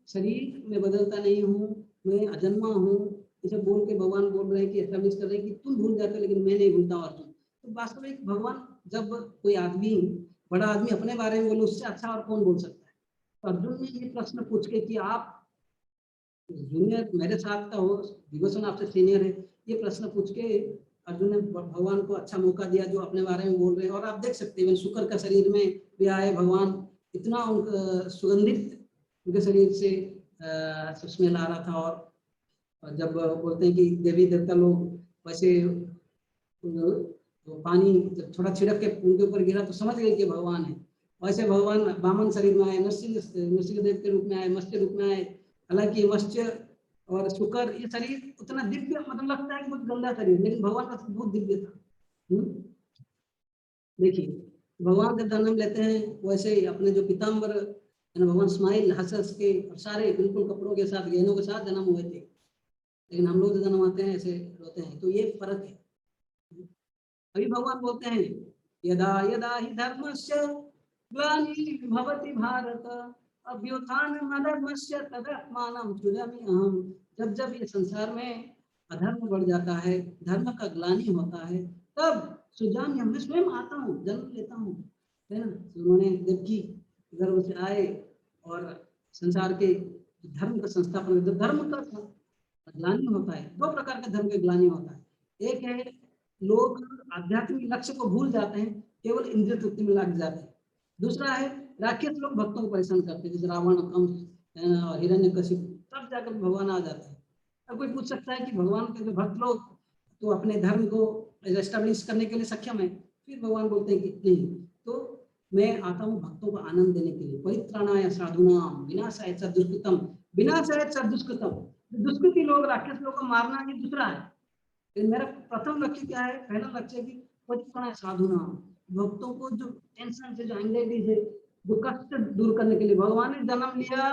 शरीर में बदलता नहीं हूँ, मैं अजन्मा हूँ, इसे बोल के भगवान बोल रहे हैं कि एस्टैब्लिश कर रहे हैं कि तुम भूल जाते लेकिन मैं नहीं भूलता अर्जुन। तो वास्तविक भगवान, जब कोई आदमी, बड़ा आदमी अपने बारे में बोले, उससे अच्छा और कौन बोल सकता है? तो अर्जुन ने ये प्रश्न पूछ के कि आप जूनियर मेरे साथ का हो, विभूषण आपसे सीनियर है, ये प्रश्न पूछ के अर्जुन ने भगवान को अच्छा मौका दिया जो अपने बारे में बोल रहे हैं। और आप देख सकते हैं शुक्र का शरीर में भी आए भगवान, इतना उनका सुगंधित उनके शरीर से स्मेल आ रहा था। और जब बोलते हैं कि देवी देवता लोग वैसे, तो पानी जब थोड़ा छिड़क के उनके ऊपर गिरा तो समझ गए कि भगवान है। वैसे भगवान वामन शरीर में आए, नरसिंह देव के रूप में आए, मत्स्य रूप में आए। हालांकि मत्स्य और शुक्र, ये शरीर उतना दिव्य मतलब लगता है कि बहुत गंदा शरीर, लेकिन भगवान का बहुत दिव्य था। देखिए, भगवान जब जन्म लेते हैं वैसे ही अपने जो पीताम्बर, भगवान स्माइल हंस हंस के सारे बिल्कुल कपड़ों के साथ, गहनों के साथ जन्म हुए थे, लेकिन हम लोग जो जन्म आते हैं ऐसे रोते हैं। तो ये फर्क है। अभी भगवान बोलते हैं यदा यदा ही धर्मस्य ग्लानिर्भवति भारत अभ्युत्थानमधर्मस्य तदात्मानं सृजामि अहम्। जब जब ये संसार में अधर्म बढ़ जाता है, धर्म का ग्लानि होता है, तब सृजामि अहम्, मैं स्वयं आता हूँ, जन्म लेता हूँ, है ना। उन्होंने जबकि गर्भ से आए और संसार के धर्म का संस्थापन, धर्म का ग्लानि होता है, दो प्रकार का धर्म का ग्लानि होता है। एक है लोग आध्यात्मिक लक्ष्य को भूल जाते हैं, केवल इंद्रिय तृप्ति में लग जाते हैं। दूसरा है राक्षस लोग भक्तों को परेशान करते हैं, जैसे रावण, कंस, हिरण्यकशिपु, तब जाकर भगवान आ जाते हैं। अब कोई पूछ सकता है कि भगवान के जो भक्त लोग तो अपने धर्म को एस्टेब्लिश करने के लिए सक्षम है, फिर भगवान बोलते हैं कि नहीं, तो मैं आता हूँ भक्तों को आनंद देने के लिए। परित्राणाय साधूनाम विनाशाय च दुष्कृतम, विनाशाय च दुष्कृतम। दुष्कृति लोग, राक्षस लोग को मारना ये दूसरा है, लेकिन मेरा प्रथम लक्ष्य क्या है? पहला लक्ष्य है कि परित्राणाय साधूनाम, भक्तों को जो टेंशन से, जो एंग्जाइटी से, जो कष्ट दूर करने के लिए भगवान ने जन्म लिया,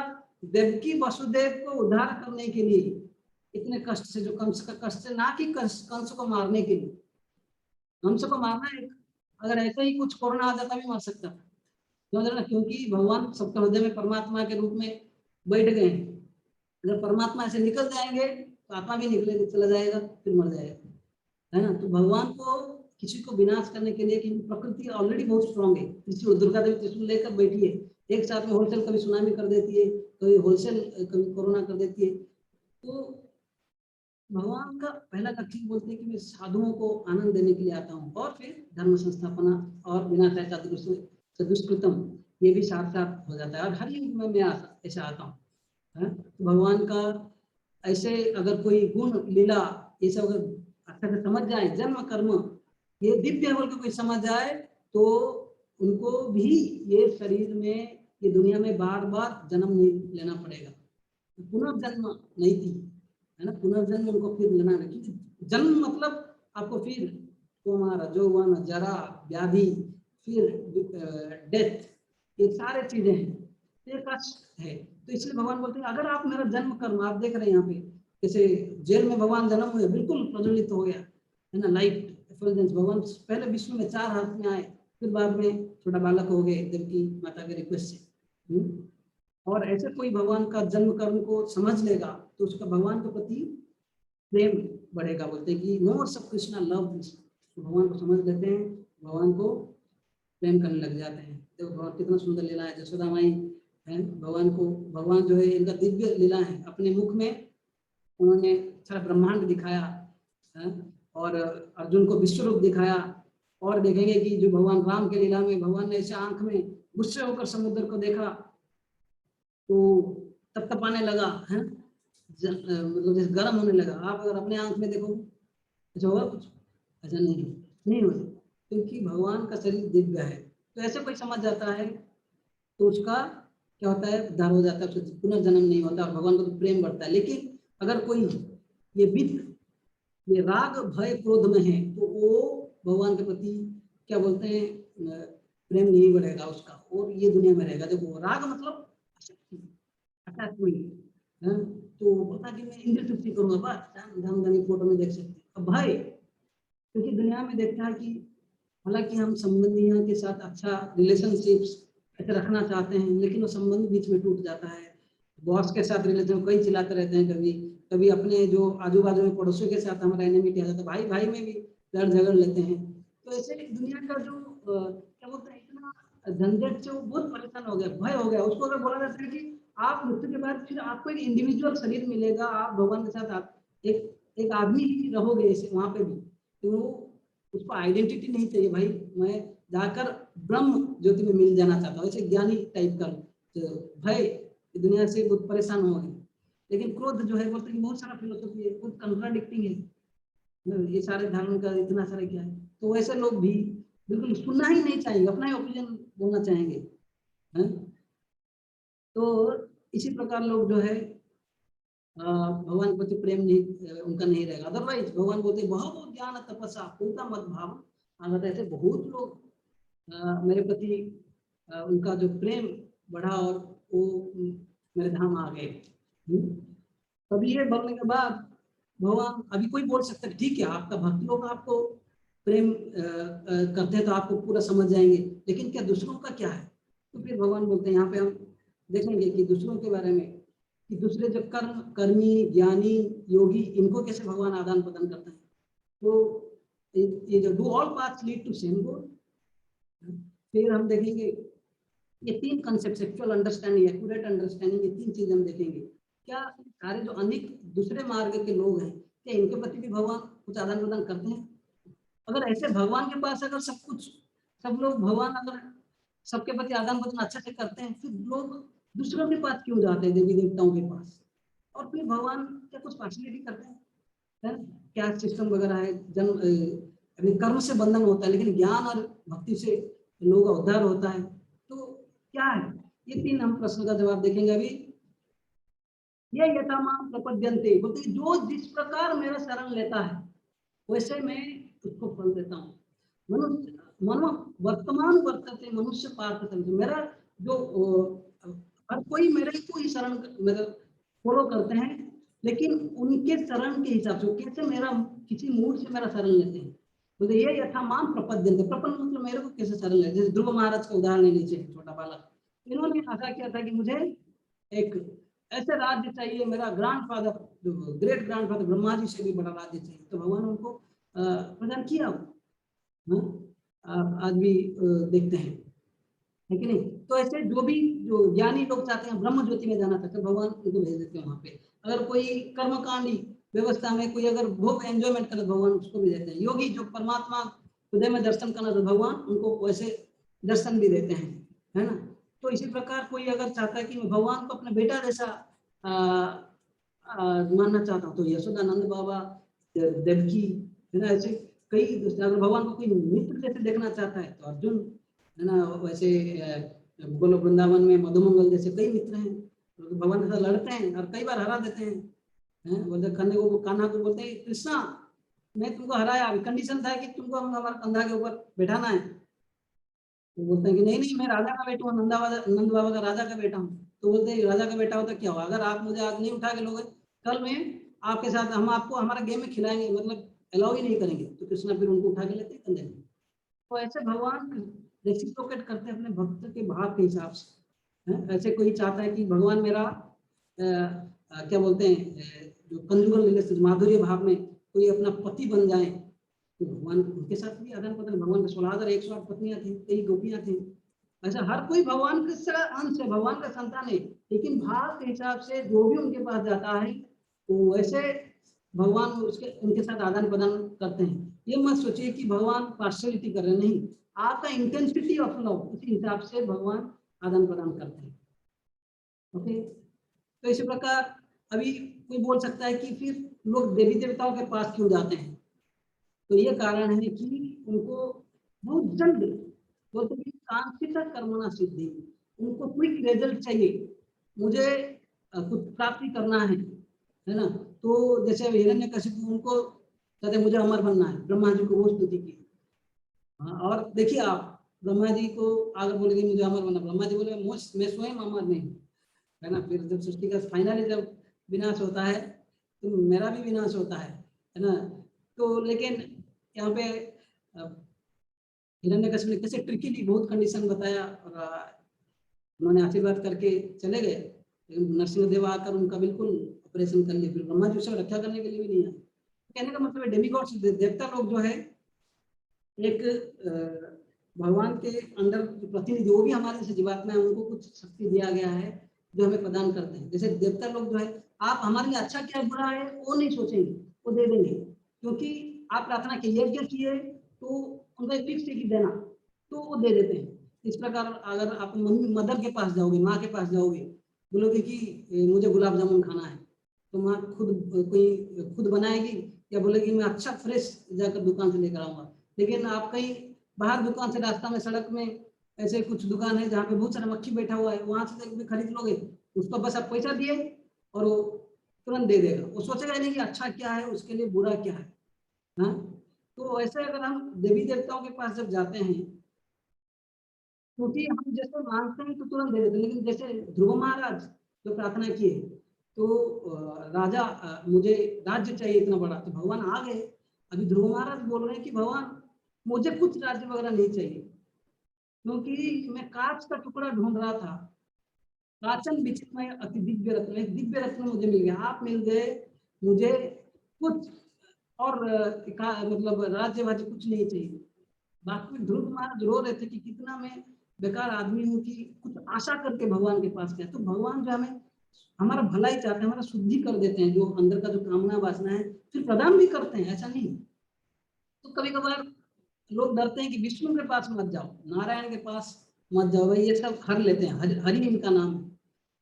देवकी वसुदेव को उद्धार करने के लिए। इतने कष्ट से, जो कंस का कष्ट से, ना कि कंस को मारने के लिए। कंस को मारना है, अगर ऐसे ही कुछ कोरोना आ जाता भी मार सकता था, क्योंकि भगवान सबके हृदय में परमात्मा के रूप में बैठ गए हैं। अगर परमात्मा ऐसे निकल जाएंगे तो आत्मा भी निकले चला जाएगा, फिर मर जाएगा, है ना। तो भगवान को किसी को विनाश करने के लिए, क्योंकि प्रकृति ऑलरेडी बहुत स्ट्रांग है, त्रिशूल, दुर्गा देवी त्रिशूल लेकर बैठी है, एक साथ में होलसेल कभी सुनामी कर देती है, कभी होलसेल, कभी कोरोना कर देती है। तो भगवान का पहला लक्ष्य बोलते हैं कि मैं साधुओं को आनंद देने के लिए आता हूँ, और फिर धर्म संस्थापना और विनाशाय च दुष्कृतम, ये भी साथ साथ हो जाता है। और हर युग में मैं ऐसा आता हूँ, तो भगवान का ऐसे अगर कोई गुण लीला ये सब अगर अच्छा से समझ जाए, जन्म कर्म ये दिव्य बोल के कोई समझ जाए, तो उनको भी ये शरीर में, ये दुनिया में बार बार जन्म नहीं लेना पड़ेगा। पुनर्जन्म नहीं थी, है ना, पुनर्जन्म उनको फिर लेना नहीं, क्योंकि जन्म मतलब आपको फिर कुमार, यौवन, जरा, व्याधि, फिर डेथ, ये सारे चीजें हैं, ये कष्ट है। तो इसलिए भगवान बोलते हैं अगर आप मेरा जन्म कर्म, आप देख रहे हैं यहाँ पे जैसे जेल में भगवान जन्म हुए, बिल्कुल प्रज्वलित हो गया, है ना, लाइट एफल्जेंस। भगवान पहले विश्व में 4 हाथ में आए, फिर बाद में छोटा बालक हो गए देवकी माता के रिक्वेस्ट से। और ऐसे कोई भगवान का जन्म कर्म को समझ लेगा तो उसका भगवान के प्रति प्रेम बढ़ेगा। बोलते हैं कि mores of Krishna love Krishna, भगवान को समझ लेते हैं, भगवान को प्रेम करने लग जाते हैं। देखो भगवान कितना सुंदर लीला है, जसोदा माई है भगवान को, भगवान जो है इनका दिव्य लीला है, अपने मुख में उन्होंने सारा ब्रह्मांड दिखाया है और अर्जुन को विश्व रूप दिखाया। और देखेंगे कि जो भगवान राम के लीला में भगवान ने ऐसे आंख में गुस्से होकर समुद्र को देखा तो तपतपाने लगा है, मतलब जैसे गर्म होने लगा। आप अगर अपने आंख में देखो अच्छा होगा कुछ? अच्छा नहीं होगा, क्योंकि भगवान का शरीर दिव्य है। तो ऐसे कोई समझ जाता है तो उसका क्या होता है, उद्धार हो जाता है, उसका पुनर्जन्म नहीं होता और भगवान को तो प्रेम बढ़ता है। लेकिन अगर कोई ये वित्त ये राग भय क्रोध में है तो वो भगवान के प्रति क्या बोलते हैं प्रेम नहीं बढ़ेगा उसका, और ये दुनिया में रहेगा। देखो राग मतलब तो बोलता कि मैं इंद्र तृप्ति करूंगा, बस धामधनी फोटो में देख सकते। अब भय क्योंकि दुनिया में देखता है कि हालांकि हम संबंधियों के साथ अच्छा रिलेशनशिप्स ऐसे रखना चाहते हैं, लेकिन वो संबंध बीच में टूट जाता है। बॉस के साथ रिलेशन कई चिल्लाते रहते हैं, कभी कभी अपने जो आजू बाजू में पड़ोसियों के साथ हमारा एनिमिटी आ जाता है, भाई भाई में भी लड़ झगड़ लेते हैं। तो ऐसे दुनिया का जो क्या बोलते हैं इतना झंझट से वो बहुत परेशान हो गया, भय हो गया उसको। अगर बोला जाता है कि आप मृत्यु के बाद फिर आपको एक इंडिविजुअल शरीर मिलेगा, आप भगवान के साथ आप एक आदमी ही रहोगे ऐसे वहां पे भी, तो उसको आइडेंटिटी नहीं चाहिए भाई, मैं जाकर ब्रह्म ज्योति में मिल जाना चाहता हूँ, ऐसे ज्ञानी टाइप का। तो भय दुनिया से बहुत परेशान हो गए। लेकिन क्रोध जो है बोलते हैं बहुत सारा फिलोसफी है, खुद कंट्राडिक्टिंग है, ये सारे धर्म का इतना सारा क्या है। तो वैसे लोग भी बिल्कुल सुनना ही नहीं चाहेंगे, अपना ही ओपिनियन बोलना चाहेंगे है? तो इसी प्रकार लोग जो है भगवान के प्रति प्रेम नहीं उनका नहीं रहेगा। अदरवाइज भगवान बोलते बहुत ज्ञान तपस्या पूर्णता मत भाव, अगर ऐसे बहुत लोग मेरे प्रति उनका जो प्रेम बढ़ा और वो मेरे धाम आ गए। तभी ये बोलने के बाद भगवान अभी कोई बोल सकता है ठीक है आपका भक्त लोग आपको प्रेम करते हैं तो आपको पूरा समझ जाएंगे, लेकिन क्या दूसरों का क्या है? तो फिर भगवान बोलते हैं यहाँ पे हम देखेंगे कि दूसरों के बारे में कि दूसरे जो कर्मी ज्ञानी योगी इनको कैसे भगवान आदान प्रदान करते हैं। तो ये जो do all paths lead to same goal. फिर हम देखेंगे ये तीन concept, sexual understanding, accurate understanding, ये तीन चीज हम देखेंगे। क्या सारे जो अनेक दूसरे मार्ग के लोग हैं क्या इनके प्रति भी भगवान कुछ आदान प्रदान करते हैं? अगर ऐसे भगवान के पास अगर सब कुछ सब लोग भगवान अगर सबके प्रति आदान प्रदान अच्छे से करते हैं, फिर लोग दूसरों के पास क्यों जाते हैं, देवी देवताओं के पास? और फिर भगवान क्या कुछ पार्शलिटी करते हैं? है क्या सिस्टम वगैरह है, जन्म अभी कर्म से बंधन होता है लेकिन ज्ञान और भक्ति से लोगों का उद्धार होता है। तो क्या है ये तीन हम प्रश्न का जवाब देखेंगे अभी। ये यथामाम प्रपद्यन्ते बोलते जो जिस प्रकार मेरा शरण लेता है वैसे मैं उसको फल देता हूँ। मनुष्य मनो वर्तमान वर्तते मनुष्य पार्थ, मेरा जो हर कोई मेरे को ही शरण मेरा फॉलो करते हैं, लेकिन उनके शरण के हिसाब से कैसे मेरा किसी मूड से मेरा शरण लेते हैं। बोलते ये यथामाम प्रपद्यन्ते, प्रपन्न मतलब मेरे को कैसे शरण लेते। जैसे ध्रुव महाराज का उदाहरण ले लीजिए, छोटा बालक, इन्होंने आशा किया था कि मुझे एक ऐसे राज्य चाहिए, मेरा grandfather great grandfather Brahma ji से भी बड़ा राज्य चाहिए, तो भगवान उनको प्रदान किया। आज भी देखते हैं है कि नहीं। तो ऐसे जो भी जो ज्ञानी लोग चाहते हैं ब्रह्म ज्योति में जाना चाहते हैं, भगवान उनको भेज देते हैं वहां पे। अगर कोई कर्मकांडी व्यवस्था में कोई अगर भोग एंजॉयमेंट करे भगवान उसको भी देते हैं। योगी जो परमात्मा हृदय में दर्शन करना तो भगवान उनको वैसे दर्शन भी देते हैं, है ना। तो इसी प्रकार कोई अगर चाहता है कि मैं भगवान को अपने बेटा जैसा मानना चाहता हूँ, तो यशोदानंद बाबा देवकी है ना, ऐसे कई अगर भगवान को कोई मित्र जैसे देखना चाहता है तो अर्जुन है ना, वैसे गोलोक वृंदावन में मधुमंगल जैसे कई मित्र हैं तो भगवान के साथ लड़ते हैं और कई बार हरा देते हैं। बोलते कान्हा को बोलते हैं कृष्णा मैं तुमको हराया, अभी कंडीशन था कि तुमको हम हमारे कंधा के ऊपर बैठाना है। तो बोलते हैं कि नहीं नहीं मैं राजा का बेटा हूँ, नंद बाबा का राजा का बेटा हूँ। तो बोलते हैं राजा का बेटा होता क्या हुआ, अगर आप मुझे आज नहीं उठा के लोगे कल में आपके साथ हम आपको हमारा गेम में खिलाएंगे, मतलब अलाउ ही नहीं करेंगे। तो कृष्णा फिर उनको उठा के लेते हैं कंधे में। तो ऐसे भगवान रेसिप्रोकेट करते हैं अपने भक्त के भाव के हिसाब से। ऐसे कोई चाहता है कि भगवान मेरा क्या बोलते हैं जो कंजुगल रिलेशन माधुर्य भाव में कोई अपना पति बन जाए, तो भगवान उनके साथ भी आदान प्रदान। भगवान के 16,108 पत्नियां थी, कई गोपियां थी। ऐसा हर कोई भगवान का अंश है, भगवान का संतान है, लेकिन भाव के हिसाब से जो भी उनके पास जाता है तो वैसे भगवान उसके उनके साथ आदान प्रदान करते हैं। ये मत सोचिए कि भगवान पार्शियलिटी कर रहे हैं, नहीं, आपका इंटेंसिटी ऑफ लव उसी हिसाब से भगवान आदान प्रदान करते हैं। ओके, तो इसी प्रकार अभी कोई बोल सकता है कि फिर लोग देवी देवताओं के पास क्यों जाते हैं? तो ये कारण है कि उनको बहुत जल्द बोलते कि कांक्षिता कर्मणा सिद्धि, उनको क्विक रिजल्ट चाहिए, मुझे कुछ प्राप्ति करना है ना। तो जैसे हिरण्यकशिपु उनको कहते मुझे अमर बनना है, ब्रह्मा जी को वो स्तुति की। हाँ, और देखिए आप ब्रह्मा जी को अगर बोलेंगे मुझे अमर बनना, ब्रह्मा जी बोले मैं स्वयं अमर नहीं हूँ, है ना। फिर जब सृष्टि का फाइनली जब विनाश होता है तो मेरा भी विनाश होता है ना। तो लेकिन यहाँ पे हिरण्यकशिपु ने कैसे ट्रिकीली बहुत कंडीशन बताया और उन्होंने आशीर्वाद करके चले गए, लेकिन नरसिंहदेव आकर उनका बिल्कुल ऑपरेशन कर लिया। फिर ब्रह्मा जी उसे रक्षा करने के लिए भी नहीं आए। कहने का मतलब है डेमिगॉड्स देवता लोग जो है एक भगवान के अंदर जो प्रतिनिधि, वो भी हमारे जैसे जीवात्मा है, उनको कुछ शक्ति दिया गया है जो हमें प्रदान करते हैं। जैसे देवता लोग जो है, आप हमारे लिए अच्छा क्या बुरा है वो नहीं सोचेंगे, वो दे देंगे, क्योंकि आप प्रार्थना की यज्ञ किए तो उनका फिक्स है कि देना, तो वो दे देते हैं। इस प्रकार अगर आप मम्मी मदर के पास जाओगे, माँ के पास जाओगे, बोलोगे कि मुझे गुलाब जामुन खाना है, तो माँ खुद बनाएगी या बोलेगी मैं अच्छा फ्रेश जाकर दुकान से लेकर आऊंगा। लेकिन आप कहीं बाहर दुकान से, रास्ता में, सड़क में ऐसे कुछ दुकान है जहाँ पे बहुत सारा मक्खी बैठा हुआ है, वहां से भी खरीद लोगे, उसको बस आप पैसा दिए और वो तुरंत दे देगा, वो सोचेगा नहीं कि अच्छा क्या है उसके लिए, बुरा क्या है ना। तो ऐसे अगर हम देवी देवताओं के पास जब जाते हैं, क्योंकि हम जैसे मांगते हैं तो तुरंत दे देते हैं। लेकिन जैसे ध्रुव महाराज जो प्रार्थना किए तो राजा मुझे राज्य चाहिए इतना बड़ा, तो भगवान आ गए। अभी ध्रुव महाराज बोल रहे हैं कि भगवान मुझे कुछ राज्य वगैरह नहीं चाहिए, क्योंकि मैं कांच का टुकड़ा ढूंढ रहा था, प्राचन विचित्रमय अति दिव्य रत्न, एक दिव्य रत्न मुझे मिल गया, आप मिल गए, मुझे कुछ और मतलब राज्य वाज्य कुछ नहीं चाहिए। बाकी में ध्रुव महाराज रो रहे थे कि कितना मैं बेकार आदमी हूँ कि कुछ आशा करके भगवान के पास गया। तो भगवान जो हमें हमारा भला ही चाहते हैं, हमारा शुद्धि कर देते हैं, जो अंदर का जो कामना वासना है, फिर प्रदान भी करते हैं, ऐसा नहीं। तो कभी कभार लोग डरते हैं कि विष्णु के पास मत जाओ, नारायण के पास मत जाओ, भाई ये सब हर लेते हैं, हरि इनका नाम है।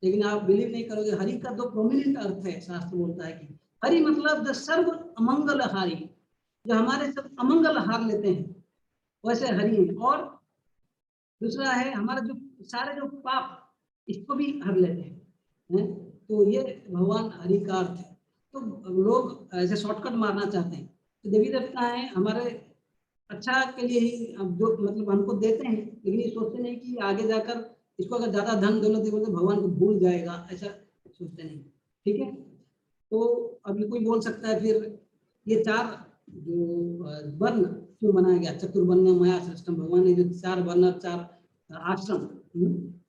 लेकिन आप बिलीव नहीं करोगे, हरि का दो प्रोमिनेंट अर्थ है, शास्त्र बोलता है कि हरि मतलब द सर्व अमंगल हारी, जो हमारे सब अमंगल हार लेते हैं, वैसे हरि है। और दूसरा है हमारा जो सारे जो पाप, इसको भी हर लेते हैं। तो ये भगवान हरि का अर्थ है। तो लोग ऐसे शॉर्टकट मारना चाहते हैं, तो देवी देवता है हमारे अच्छा के लिए ही जो मतलब हमको देते हैं, लेकिन ये सोचते नहीं कि आगे जाकर इसको अगर ज्यादा धन दौलत देगा तो भगवान को भूल जाएगा, ऐसा सोचते नहीं। ठीक है, तो अभी कोई बोल सकता है फिर ये चार जो वर्ण क्यों बनाया गया, चतुर्वर्ण माया सृष्टम, भगवान ने जो चार वर्ण, चार आश्रम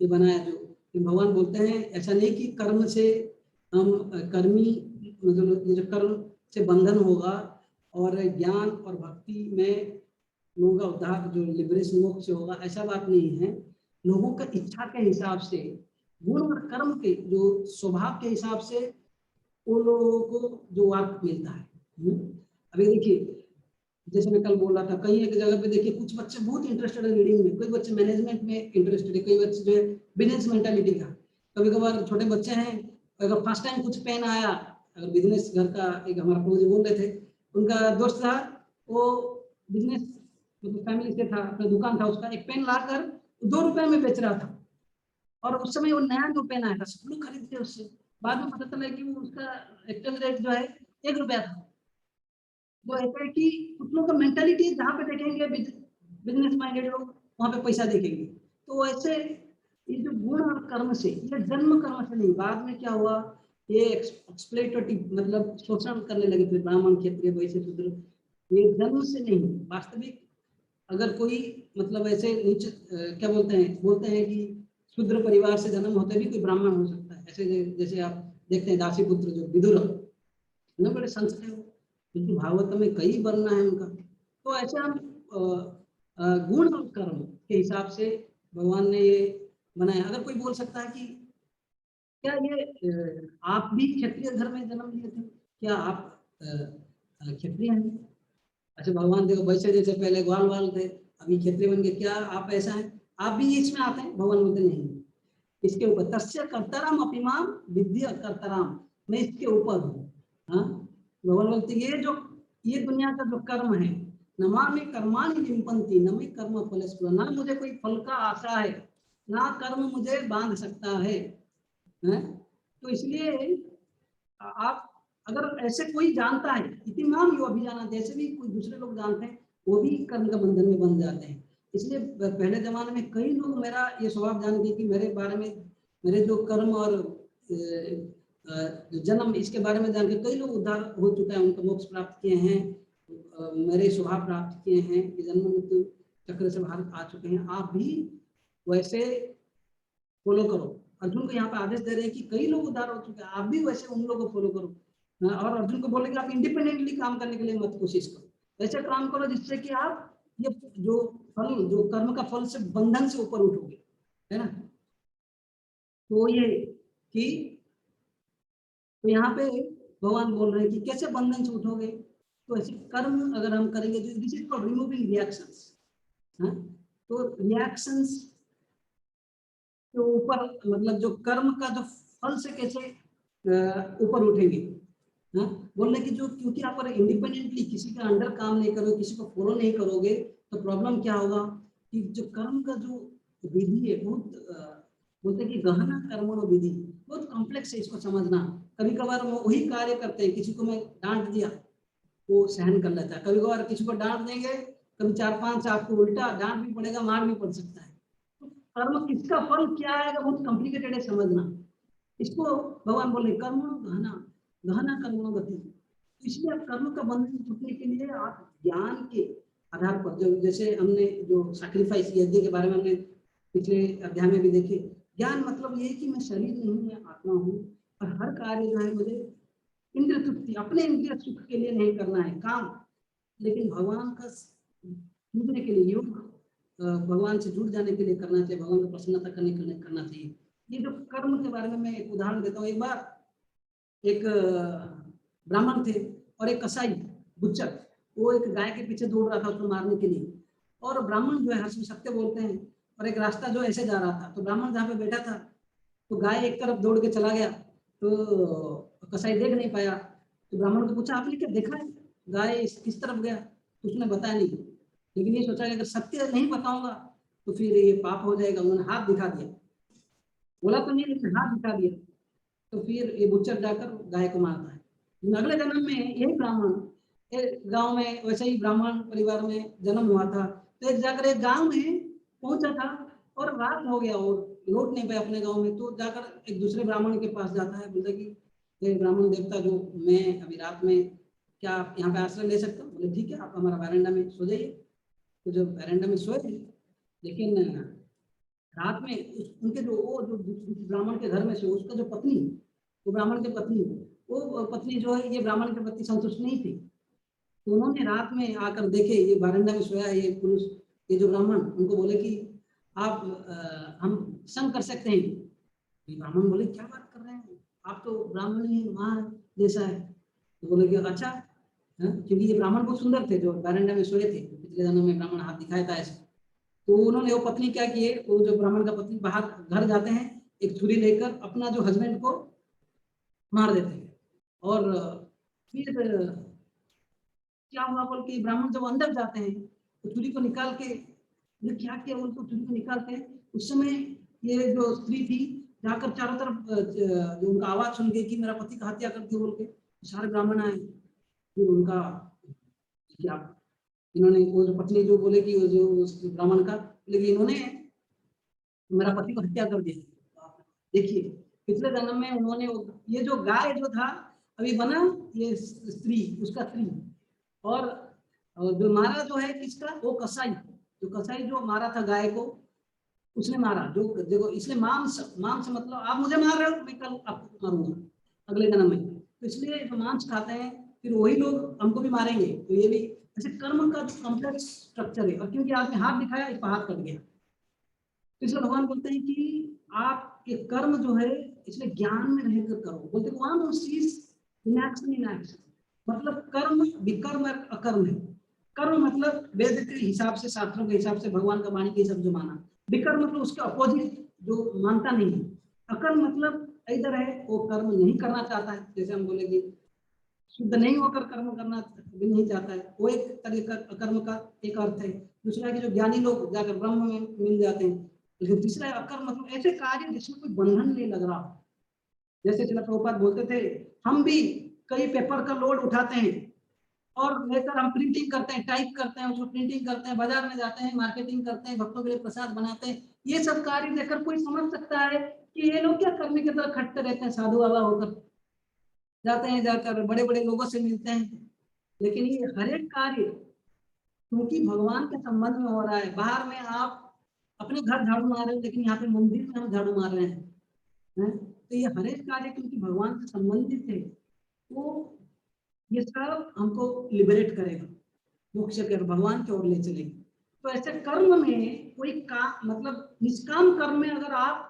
ये बनाया, जो भगवान बोलते हैं ऐसा नहीं कि कर्म से हम कर्मी, मतलब जो कर्म से बंधन होगा और ज्ञान और भक्ति में लोगों का उद्धार, जो लिबरेशन मोक्ष होगा, ऐसा बात नहीं है। लोगों का इच्छा के हिसाब से, गुण और कर्म के जो स्वभाव के हिसाब से उन लोगों को जो वर्क मिलता है। अभी देखिए, जैसे मैं कल बोल रहा था, कहीं एक जगह पे देखिए कुछ बच्चे बहुत इंटरेस्टेड है रीडिंग में, कोई बच्चे मैनेजमेंट में इंटरेस्टेड है, कोई बच्चे जो है बिजनेस मेंटालिटी का। कभी कभार छोटे बच्चे हैं, अगर फर्स्ट टाइम कुछ पेन आया, अगर बिजनेस घर का एक हमारा प्रभु जी बोल रहे थे, उनका दोस्त था, वो बिजनेस मतलब फैमिली से था, अपना दुकान था उसका, एक पेन लाकर 2 रुपए में बेच रहा था, और उस समय वो नया जो पेन आया था सब लोग खरीदते उससे। बाद में पता चला कि वो उसका एक्चुअल रेट जो है 1 रुपया था। वो ऐसा है कि कुछ लोग का मेंटालिटी जहाँ पे देखेंगे बिजनेस माइंडेड लोग, वहाँ पे पैसा देखेंगे। तो ऐसे ये जो गुण और कर्म से, ये जन्म कर्म से नहीं, बाद में क्या हुआ, ये एक्सप्लॉइटेटिव मतलब शोषण करने लगे थे ब्राह्मण, क्षत्रिय, वैश्य, शूद्र, ये जन्म से नहीं। वास्तविक अगर कोई मतलब ऐसे नीचे क्या बोलते हैं कि शूद्र परिवार से जन्म होते भी कोई ब्राह्मण हो सकता है। ऐसे जैसे आप देखते हैं दासी पुत्र जो विदुर ना, बड़े संस्कृत है, क्योंकि भागवत में कई वर्ण है उनका। तो ऐसे हम गुण और कर्म के हिसाब से भगवान ने ये बनाया। अगर कोई बोल सकता है कि क्या ये आप भी क्षत्रिय घर में जन्म लिए थे, क्या आप क्षत्रिय हैं? अच्छा, भगवान देखो वैसे जैसे पहले ग्वाल वाल थे, अभी क्षत्रिय बन गए, क्या आप ऐसा है? आप भी इसमें आते हैं? भगवान बोलते नहीं, इसके ऊपर तस्य कर्तराम अपिमाम विद्या कर्तराम, मैं इसके ऊपर हूँ। हाँ, भगवान बोलते ये दुनिया का जो कर्म है, न मामे कर्माणि लिम्पन्ति न मे कर्म फलस्पृहा, ना मुझे कोई फल का आशा है, ना कर्म मुझे बांध सकता है। तो इसलिए आप अगर ऐसे कोई जानता है, इतिमाम यो अभिजाना, जैसे भी कोई दूसरे लोग जानते हैं, वो भी कर्म का बंधन में बन जाते हैं। इसलिए पहले जमाने में कई लोग मेरा ये स्वभाव जान गए कि मेरे बारे में, मेरे जो कर्म और जो जन्म, इसके बारे में जान के कई लोग उद्धार हो चुके हैं, उनको मोक्ष प्राप्त किए हैं, मेरे स्वभाव प्राप्त किए हैं, जन्म मृत्यु चक्र से बाहर आ चुके हैं। आप भी वैसे फॉलो करो। अर्जुन को यहाँ पे आदेश दे रहे हैं कि कई लोग उद्धार हो चुके हैं, आप भी वैसे उन लोगों को फॉलो करो। और अर्जुन को बोलेंगे आप इंडिपेंडेंटली काम करने के लिए मत कोशिश करो, ऐसे काम करो जिससे कि आप ये जो फल, जो कर्म का फल से बंधन से ऊपर उठोगे, है ना। तो ये कि तो यहाँ पे भगवान बोल रहे हैं कि कैसे बंधन से उठोगे, तो ऐसे कर्म अगर हम करेंगे, this is for removing reactions. तो रिएक्शंस के ऊपर, मतलब जो कर्म का जो फल से कैसे ऊपर उठेंगे। बोलने की जो, क्योंकि आप अगर इंडिपेंडेंटली किसी के अंडर काम नहीं करोगे, किसी को फॉलो नहीं करोगे, तो प्रॉब्लम क्या होगा कि जो कर्म का जो विधि है, बहुत बोलते हैं कि गहना कर्मणो विधि, बहुत कॉम्प्लेक्स है इसको समझना। कभी कभार वो वही कार्य करते हैं, किसी को मैं डांट दिया वो सहन कर लेता है, कभी कभार किसी को डांट देंगे, कभी 4-5 आपको उल्टा डांट भी पड़ेगा, मार भी पड़ सकता है। तो कर्म किसका फल क्या आएगा बहुत कॉम्प्लिकेटेड है समझना। इसको भगवान बोले कर्म गहना, गहना कर्मणो गति। इसलिए आप कर्म का बंधन टूटने के लिए आप ज्ञान के आधार पर, जो जैसे हमने जो सैक्रिफाइस यज्ञ के बारे में हमने पिछले अध्याय में भी देखे, ज्ञान मतलब ये कि मैं शरीर नहीं, मैं आत्मा हूँ, और हर कार्य जो है मुझे इंद्रिय तृप्ति, अपने इंद्रिय सुख के लिए नहीं करना है काम, लेकिन भगवान का जुड़ने के लिए, योग भगवान से जुड़ जाने के लिए करना चाहिए, भगवान को प्रसन्नता करने के लिए करना चाहिए। ये जो कर्म के बारे में मैं एक उदाहरण देता हूँ। एक बार एक ब्राह्मण थे और एक कसाई बुच्चर, वो एक गाय के पीछे दौड़ रहा था उसको मारने के लिए, और ब्राह्मण जो है हर्ष में सत्य बोलते हैं, और एक रास्ता जो ऐसे जा रहा था, तो ब्राह्मण जहाँ पे बैठा था, तो गाय एक तरफ दौड़ के चला गया, तो कसाई देख नहीं पाया। तो ब्राह्मण को पूछा आपने क्या देखा है, गाय किस तरफ गया? तो उसने बताया नहीं, लेकिन ये सोचा कि अगर सत्य नहीं बताऊंगा तो फिर ये पाप हो जाएगा। उन्होंने हाथ दिखा दिया, बोला तो नहीं लेकिन हाथ दिखा दिया, तो फिर ये बुच्चर जाकर गाय को मारता है। अगले जन्म में यही ब्राह्मण गांव में, वैसे ही ब्राह्मण परिवार में जन्म हुआ था, तो एक जाकर एक गांव में पहुंचा था और रात हो गया और लौट नहीं पाया अपने गांव में। तो जाकर एक दूसरे ब्राह्मण के पास जाता है, बोलता कि ब्राह्मण देवता जो, मैं अभी रात में क्या आप यहाँ पे आश्रय ले सकता हूँ? बोले ठीक है, आप हमारा वैरेंडा में सो जाइए। तो जब वैरेंडा में सोए, लेकिन रात में उनके जो ब्राह्मण के घर में से उसका जो पत्नी, वो ब्राह्मण की पत्नी, वो पत्नी जो है, ये ब्राह्मण के प्रति संतुष्ट नहीं थी। तो उन्होंने रात में आकर देखे ये वैरेंडा में सोया है ये पुरुष, ये जो ब्राह्मण, उनको बोले कि आप हम संग कर सकते हैं। ब्राह्मण बोले क्या बात कर रहे हैं, आप तो ब्राह्मण ही माँ जैसा है। तो बोले कि अच्छा, क्योंकि ये ब्राह्मण बहुत सुंदर थे जो वैरेंडा में सोए थे, पिछले जन्म में ब्राह्मण हाथ दिखाया था ऐसे। तो उन्होंने वो पत्नी क्या किए, वो जो ब्राह्मण का पत्नी बाहर घर जाते हैं, एक छुरी लेकर अपना जो हस्बैंड को मार देते हैं। और फिर क्या हुआ बोल के ब्राह्मण जब अंदर जाते हैं तो छुरी को निकाल के, ये क्या किया बोल तो छुरी को निकालते हैं। उस समय ये जो स्त्री थी जाकर चारों तरफ जो उनका आवाज सुन गई कि मेरा पति का हत्या करती बोल के, सारे ब्राह्मण आए। फिर उनका क्या, इन्होंने वो जो पत्नी जो बोले कि वो जो ब्राह्मण का, लेकिन इन्होंने मेरा पति को हत्या कर दिया। देखिए पिछले जन्म में उन्होंने ये जो गाय जो था अभी बना ये स्त्री, उसका स्त्री, और जो मारा जो है किसका, वो कसाई। जो कसाई जो मारा था गाय को, उसने मारा, जो देखो इसलिए मांस, मांस मतलब आप मुझे मार रहे हो, मैं कल आपको मारूंगा अगले जन्म में, तो इसलिए जो मांस खाते हैं फिर वही लोग हमको भी मारेंगे। तो ये भी ऐसे कर्म का कॉम्प्लेक्स स्ट्रक्चर है, और क्योंकि आपने हाथ दिखाया इस पर हाथ कट गया, तो इसलिए भगवान बोलते हैं कि आप ये कर्म जो है इसलिए ज्ञान में रहकर करो। बोलते one seize in action in action, मतलब कर्म विकर्म और अकर्म है। कर्म मतलब वेद के हिसाब से, शास्त्रों के हिसाब से, भगवान का वाणी के हिसाब से माना। विकर्म मतलब उसके अपोजिट जो मानता नहीं है। अकर्म मतलब इधर है वो कर्म नहीं करना चाहता है, जैसे हम बोलेंगे शुद्ध नहीं होकर कर्म करना भी नहीं चाहता है, वो एक तरीका अकर्म का एक अर्थ है। दूसरा कि जो ज्ञानी लोग जाकर ब्रह्म में मिल जाते हैं। लेकिन तीसरा अकर्म मतलब ऐसे कार्य जिसमें कोई बंधन नहीं लग रहा। जैसे श्रील प्रभुपाद बोलते थे, हम भी कई पेपर का लोड उठाते हैं और लेकर हम प्रिंटिंग करते हैं, टाइप करते हैं, उसको प्रिंटिंग करते हैं, बाजार में जाते हैं, मार्केटिंग करते हैं, भक्तों के लिए प्रसाद बनाते हैं। ये सब कार्य देखकर कोई समझ सकता है कि ये लोग क्या करने की तरह खटते रहते हैं, साधु बाबा होकर जाते हैं, जाकर बड़े बड़े लोगों से मिलते हैं। लेकिन ये हर एक कार्य क्योंकि भगवान के संबंध में हो रहा है। बाहर में आप अपने घर झाड़ू मार रहे हो, लेकिन यहाँ पे मंदिर में हम झाड़ू मार रहे हैं। तो ये हर एक कार्य क्योंकि भगवान से संबंधित है, तो ये सब हमको लिबरेट करेगा, मोक्ष के भगवान की ओर ले चलेगी। तो ऐसे कर्म में कोई काम मतलब निष्काम कर्म में अगर आप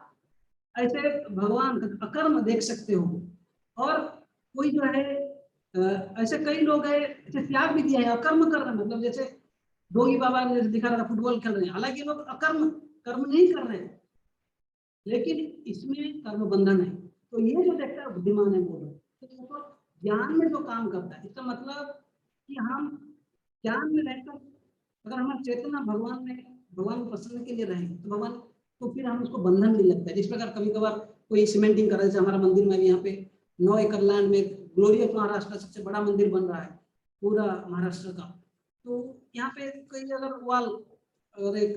ऐसे भगवान अकर्म देख सकते हो, और कोई जो है ऐसे कई लोग है ऐसे त्याग भी दिया है, अकर्म कर रहे हैं, मतलब जैसे जोगी बाबा ने जैसे दिखा रहा था, फुटबॉल खेल रहे हैं, हालांकि लोग अकर्म कर्म नहीं कर रहे हैं, लेकिन इसमें कर्म बंधन है। तो ये जो देखता है बुद्धिमान है बोल रहे, तो ज्ञान में जो काम करता है, इसका मतलब कि हम ज्ञान में रहकर अगर हमारा चेतना भगवान में, भगवान को प्रसन्न के लिए रहे, तो भगवान, तो फिर हम उसको बंधन नहीं लगता है। जिस प्रकार कभी कभार कोई सीमेंटिंग कर रहा है, जैसे हमारा मंदिर में भी यहाँ पे 9 एकड़ लैंड में ग्लोरी ऑफ महाराष्ट्र सबसे बड़ा मंदिर बन रहा है पूरा महाराष्ट्र का। तो यहाँ पे कोई अगर वॉल अगर एक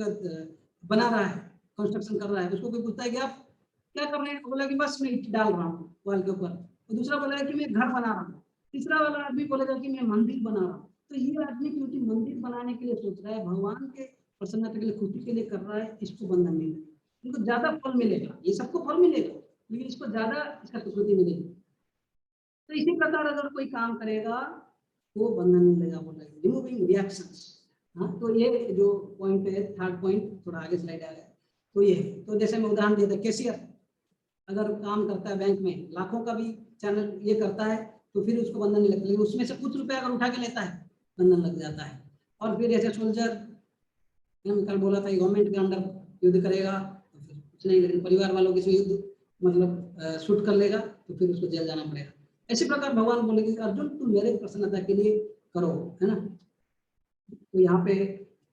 बना रहा है, कंस्ट्रक्शन कर रहा है, उसको कोई पूछता है कि आप क्या कर रहे हैं, बोला कि बस मैं ईंट डाल रहा हूँ वॉल के ऊपर, तो दूसरा बोला कि मैं घर बना रहा हूँ, तीसरा वाला आदमी बोलेगा कि मैं मंदिर बना रहा हूँ। तो ये आदमी क्योंकि मंदिर बनाने के लिए सोच रहा है, भगवान के प्रसन्नता के लिए, खुशी के लिए कर रहा है, इसको बंधन नहीं मिलेगा, इनको ज्यादा फल मिलेगा, ये सबको फल मिलेगा लेकिन इसको ज्यादा इसका प्रकृति मिलेगी। तो इसी प्रकार अगर कोई काम करेगा वो बंधन नहीं मिलेगा, बोल रहे रिमूविंग रिएक्शंस। हाँ, तो ये जो पॉइंट है, थर्ड पॉइंट थोड़ा आगे स्लाइड आ गया, तो ये तो जैसे मैं उदाहरण दिया था, कैशियर अगर काम करता है बैंक में, लाखों का भी चैनल ये करता है, तो फिर उसको बंधन नहीं लगता, लेकिन उसमें से कुछ रुपया अगर उठा के लेता है बंधन लग जाता है। और फिर जैसे सोल्जर, मैं कल बोला था गवर्नमेंट के अंडर युद्ध करेगा तो फिर कुछ नहीं, लेकिन परिवार वालों के से युद्ध मतलब शूट कर लेगा तो फिर उसको जेल जाना पड़ेगा। इसी प्रकार भगवान बोलेंगे अर्जुन तुम मेरे प्रसन्नता के लिए करो, है ना। तो यहाँ पे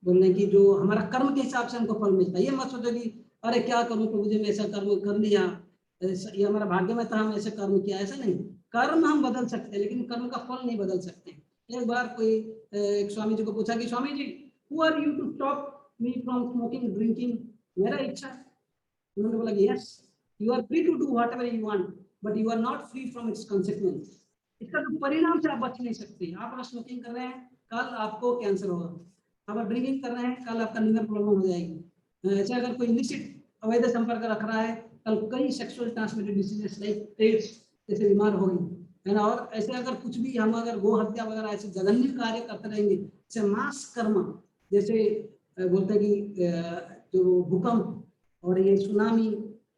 बोलने की जो हमारा कर्म के हिसाब से हमको फल मिलता है, ये मत सोचो कि अरे क्या करूं प्रभु जी, मैं ऐसा कर्म कर लिया, ये हमारा भाग्य में था, हम ऐसे कर्म किया, ऐसा नहीं। कर्म हम बदल सकते हैं लेकिन कर्म का फल नहीं बदल सकते। एक बार कोई एक स्वामी जी को पूछा कि Swami ji who are you to stop me from smoking drinking, मेरा इच्छा। उन्होंने बोला yes you are free to do whatever you want but you are not free from its consequence. इसका तो परिणाम से आप बच नहीं सकते। आप अगर स्मोकिंग कर रहे हैं कल आपको कैंसर होगा, आप ड्रिंकिंग कर रहे हैं कल आपका लिवर प्रॉब्लम हो जाएगी। ऐसे अगर कोई इलिसिट अवैध संपर्क रख रहा है कल कई sexual transmitted diseases like AIDS जैसे बीमार होगी, है ना। और ऐसे अगर कुछ भी हम अगर गो हत्या वगैरह ऐसे जघन्य कार्य करते रहेंगे, जैसे मास कर्म, जैसे बोलते हैं कि जो भूकंप और ये सुनामी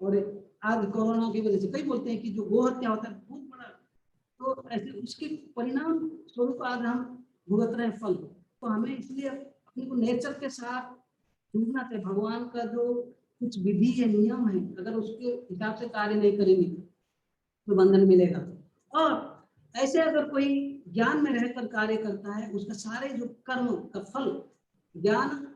और आज कोरोना की वजह से कई बोलते हैं कि जो गो हत्या होता है बहुत बड़ा, तो ऐसे उसके परिणाम स्वरूप आज हम भुगत रहे हैं फल। तो हमें इसलिए अपने को नेचर के साथ जुड़ना चाहिए। भगवान का जो कुछ विधि है, नियम है, अगर उसके हिसाब से कार्य नहीं करेंगे तो बंधन मिलेगा। और ऐसे अगर कोई ज्ञान में रहकर कार्य करता है, उसका सारे जो कर्म का फल, ज्ञान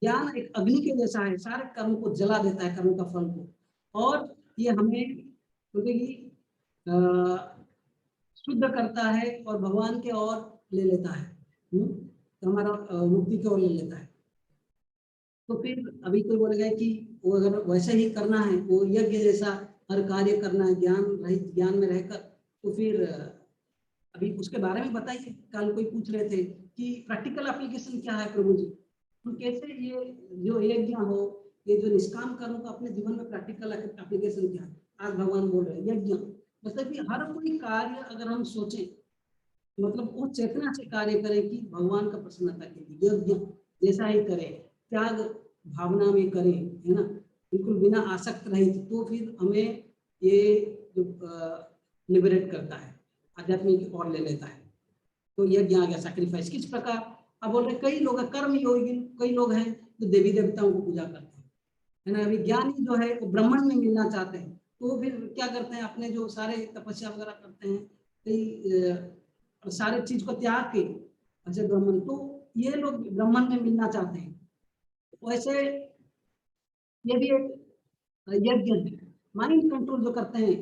ज्ञान एक अग्नि के जैसा है, सारे कर्म को जला देता है, कर्म का फल को, और ये हमें क्योंकि शुद्ध करता है और भगवान के ओर ले लेता है, तो हमारा मुक्ति की ओर ले लेता है। तो फिर अभी कोई बोलेगा कि वो अगर वैसे ही करना है, वो यज्ञ जैसा हर कार्य करना है ज्ञान रहित, ज्ञान में रहकर, तो फिर अभी उसके बारे में बताइए। कल कोई पूछ रहे थे कि प्रैक्टिकल एप्लीकेशन क्या है प्रभु जी, हम कैसे ये जो यज्ञ हो, ये जो निष्काम कर्म का अपने जीवन में प्रैक्टिकल एप्लीकेशन क्या है। आज भगवान बोल रहे हैं यज्ञ मतलब कि हर कोई कार्य अगर हम सोचें मतलब वो चेतना से कार्य करें कि भगवान का प्रसन्नता के लिए यज्ञ जैसा ही करें, त्याग भावना में करें, है ना, बिल्कुल बिना आसक्त रहित, तो फिर हमें ये जो लिबरेट करता है, आध्यात्मिक की ओर ले लेता है। तो यज्ञ आ गया, सैक्रिफाइस किस प्रकार। अब बोल रहे कई लोग कर्म योगी, कई लोग हैं जो देवी देवताओं को पूजा करते हैं, है ना। अभी ज्ञानी जो है वो ब्राह्मण में मिलना चाहते हैं, तो फिर क्या करते हैं, अपने जो सारे तपस्या वगैरह करते हैं, कई सारे चीज को त्याग के अच्छा ब्राह्मण, तो ये लोग ब्राह्मण में मिलना चाहते हैं। वैसे ये भी एक यज्ञ है। माइंड कंट्रोल जो करते हैं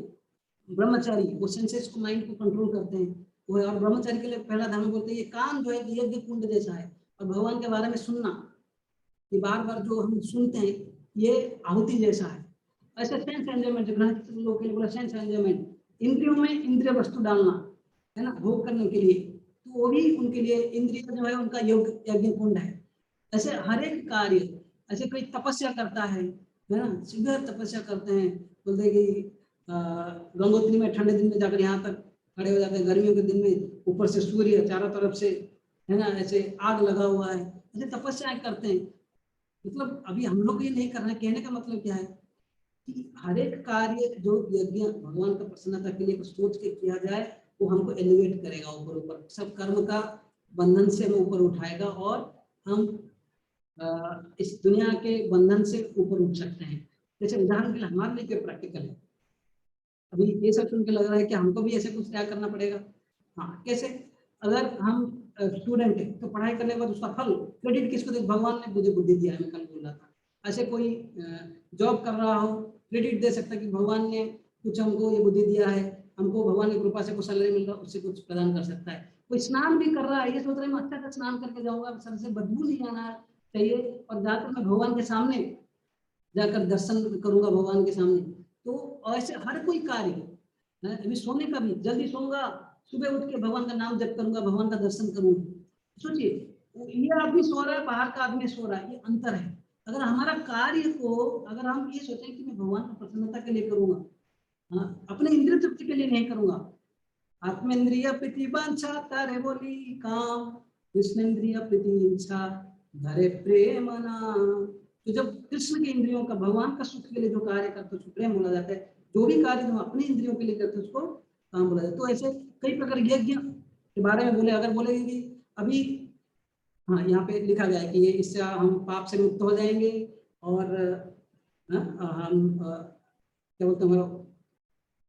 ब्रह्मचारी, वो सेंसेस को, माइंड को कंट्रोल करते हैं वो। और ब्रह्मचारी के लिए पहला धर्म बोलते हैं ये काम जो है यज्ञ कुंड जैसा है। और भगवान के बारे में सुनना, कि बार बार जो हम सुनते हैं ये आहुति जैसा है। ऐसे सेंस एंजॉयमेंट, गृहस्थ लोगों के लिए बोला सेंस एंजॉयमेंट, इंद्रियों में इंद्रिय वस्तु डालना, है ना, भोग करने के लिए, तो वो भी उनके लिए इंद्रिय जो है उनका योग यज्ञ कुंड है। ऐसे हर एक कार्य, ऐसे कोई तपस्या करता है ना, सीधा तपस्या करते हैं, बोलते हैं कि गंगोत्री में ठंडे दिन में जाकर यहाँ तक खड़े हो जाते हैं, गर्मियों के दिन में ऊपर से सूर्य चारों तरफ से, है ना, ऐसे आग लगा हुआ है, ऐसे तपस्याएं करते हैं। मतलब अभी हम लोग ये नहीं करना, कहने का मतलब क्या है कि हर एक कार्य जो यज्ञ भगवान का प्रसन्नता के लिए सोच के किया जाए, वो हमको एलिवेट करेगा ऊपर ऊपर, सब कर्म का बंधन से हमें ऊपर उठाएगा और हम इस दुनिया के बंधन से ऊपर उठ सकते हैं। जैसे उदाहरण के लिए हमारे लिए क्या प्रैक्टिकल है, अभी ये सब सुन के लग रहा है कि हमको भी ऐसे कुछ त्याग करना पड़ेगा। हाँ, कैसे, अगर हम स्टूडेंट है तो पढ़ाई करने के बाद उसका फल क्रेडिट किसको दे, भगवान ने मुझे बुद्धि दिया है, मैं कल बोल रहा था। ऐसे कोई जॉब कर रहा हो, क्रेडिट दे सकता है कि भगवान ने कुछ हमको ये बुद्धि दिया है, हमको भगवान की कृपा से कुछ सैलरी मिल रहा है, उससे कुछ प्रदान कर सकता है। कोई स्नान भी कर रहा है, ये सोच रहा है मैं अच्छा का स्नान करके जाऊंगा, सर से बदबू नहीं आना चाहिए, और जाकर मैं भगवान के सामने जाकर दर्शन करूंगा भगवान के सामने। तो ऐसे हर कोई कार्य, अभी सोने का भी जल्दी सोऊंगा, सुबह उठ के भगवान का नाम जप करूंगा, भगवान का दर्शन करूंगा। सोचिए, ये आदमी सो रहा है, बाहर का आदमी सो रहा है, ये अंतर है। अगर हमारा कार्य को अगर हम ये सोचें कि मैं भगवान की प्रसन्नता के लिए करूंगा, हाँ, अपने इंद्रिय तृप्ति के लिए नहीं करूंगा, आत्मेन्द्रिय प्रतिवांछा तारे बोली काम, कृष्णेन्द्रिय प्रतिष्ठा धरे प्रेम नाम। तो जब कृष्ण के इंद्रियों का भगवान का सुख के लिए जो कार्य करते उसको प्रेम बोला जाता है, जो भी कार्य जो अपने इंद्रियों के लिए करते उसको काम बोला जाता है। तो ऐसे कई प्रकार यज्ञ के बारे में बोले, अगर बोलेंगे कि अभी हाँ यहाँ पे लिखा गया है कि ये इससे हम पाप से मुक्त हो जाएंगे, और हम क्या बोलते हैं,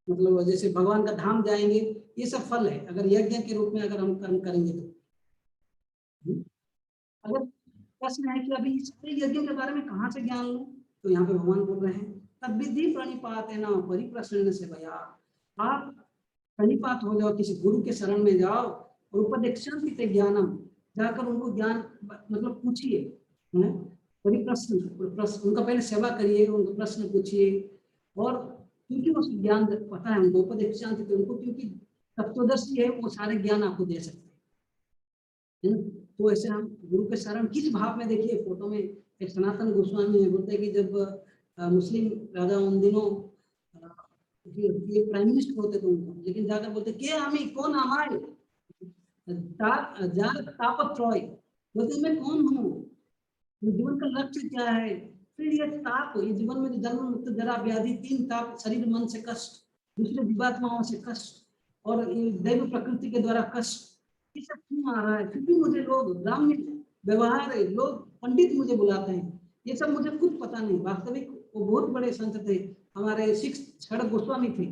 मतलब जैसे भगवान का धाम जाएंगे, ये सब फल है अगर यज्ञ के रूप में अगर हम कर्म करेंगे तो। अगर प्रश्न है कि अभी इस यज्ञ के बारे में कहाँ से ज्ञान लूं, तो यहाँ पे भगवान बोल रहे हैं तब विधि प्रणिपात है ना परिप्रश्न से भया। आप प्रणिपात हो जाओ, किसी गुरु के शरण में जाओ और उपदेक्षांति ते ज्ञानम, जाकर उनको ज्ञान मतलब पूछिए, परिप्रश्न, उनका पहले सेवा करिए, उनको प्रश्न पूछिए, और क्योंकि उस ज्ञान पता है उनको, उपदेक्षांति थे उनको, क्योंकि तत्वदर्शी है, वो सारे ज्ञान आपको दे सकते हैं। तो ऐसे हम गुरु के शरण किस भाव में, देखिए फोटो में एक सनातन गोस्वामी है, बोलते हैं कि जब मुस्लिम राजा उन दिनों ये प्राइम मिनिस्टर होते थे उनको, लेकिन जाकर बोलते के आमी कौन आमाय तापत रॉय, बोलते मैं कौन हूँ, जीवन का लक्ष्य क्या है। फिर ये ताप, ये जीवन में जन्म मृत्यु जरा व्याधि, तीन ताप, शरीर मन से कष्ट, दूसरे जीवात्माओं से कष्ट, और ये दैव प्रकृति के द्वारा कष्ट, ये सब क्यों आ रहा है। फिर भी मुझे लोग ग्राम्य व्यवहार है, लोग पंडित मुझे बुलाते हैं, ये सब मुझे कुछ पता नहीं। वास्तविक वो बहुत बड़े संत थे, हमारे सिक्स षड गोस्वामी थे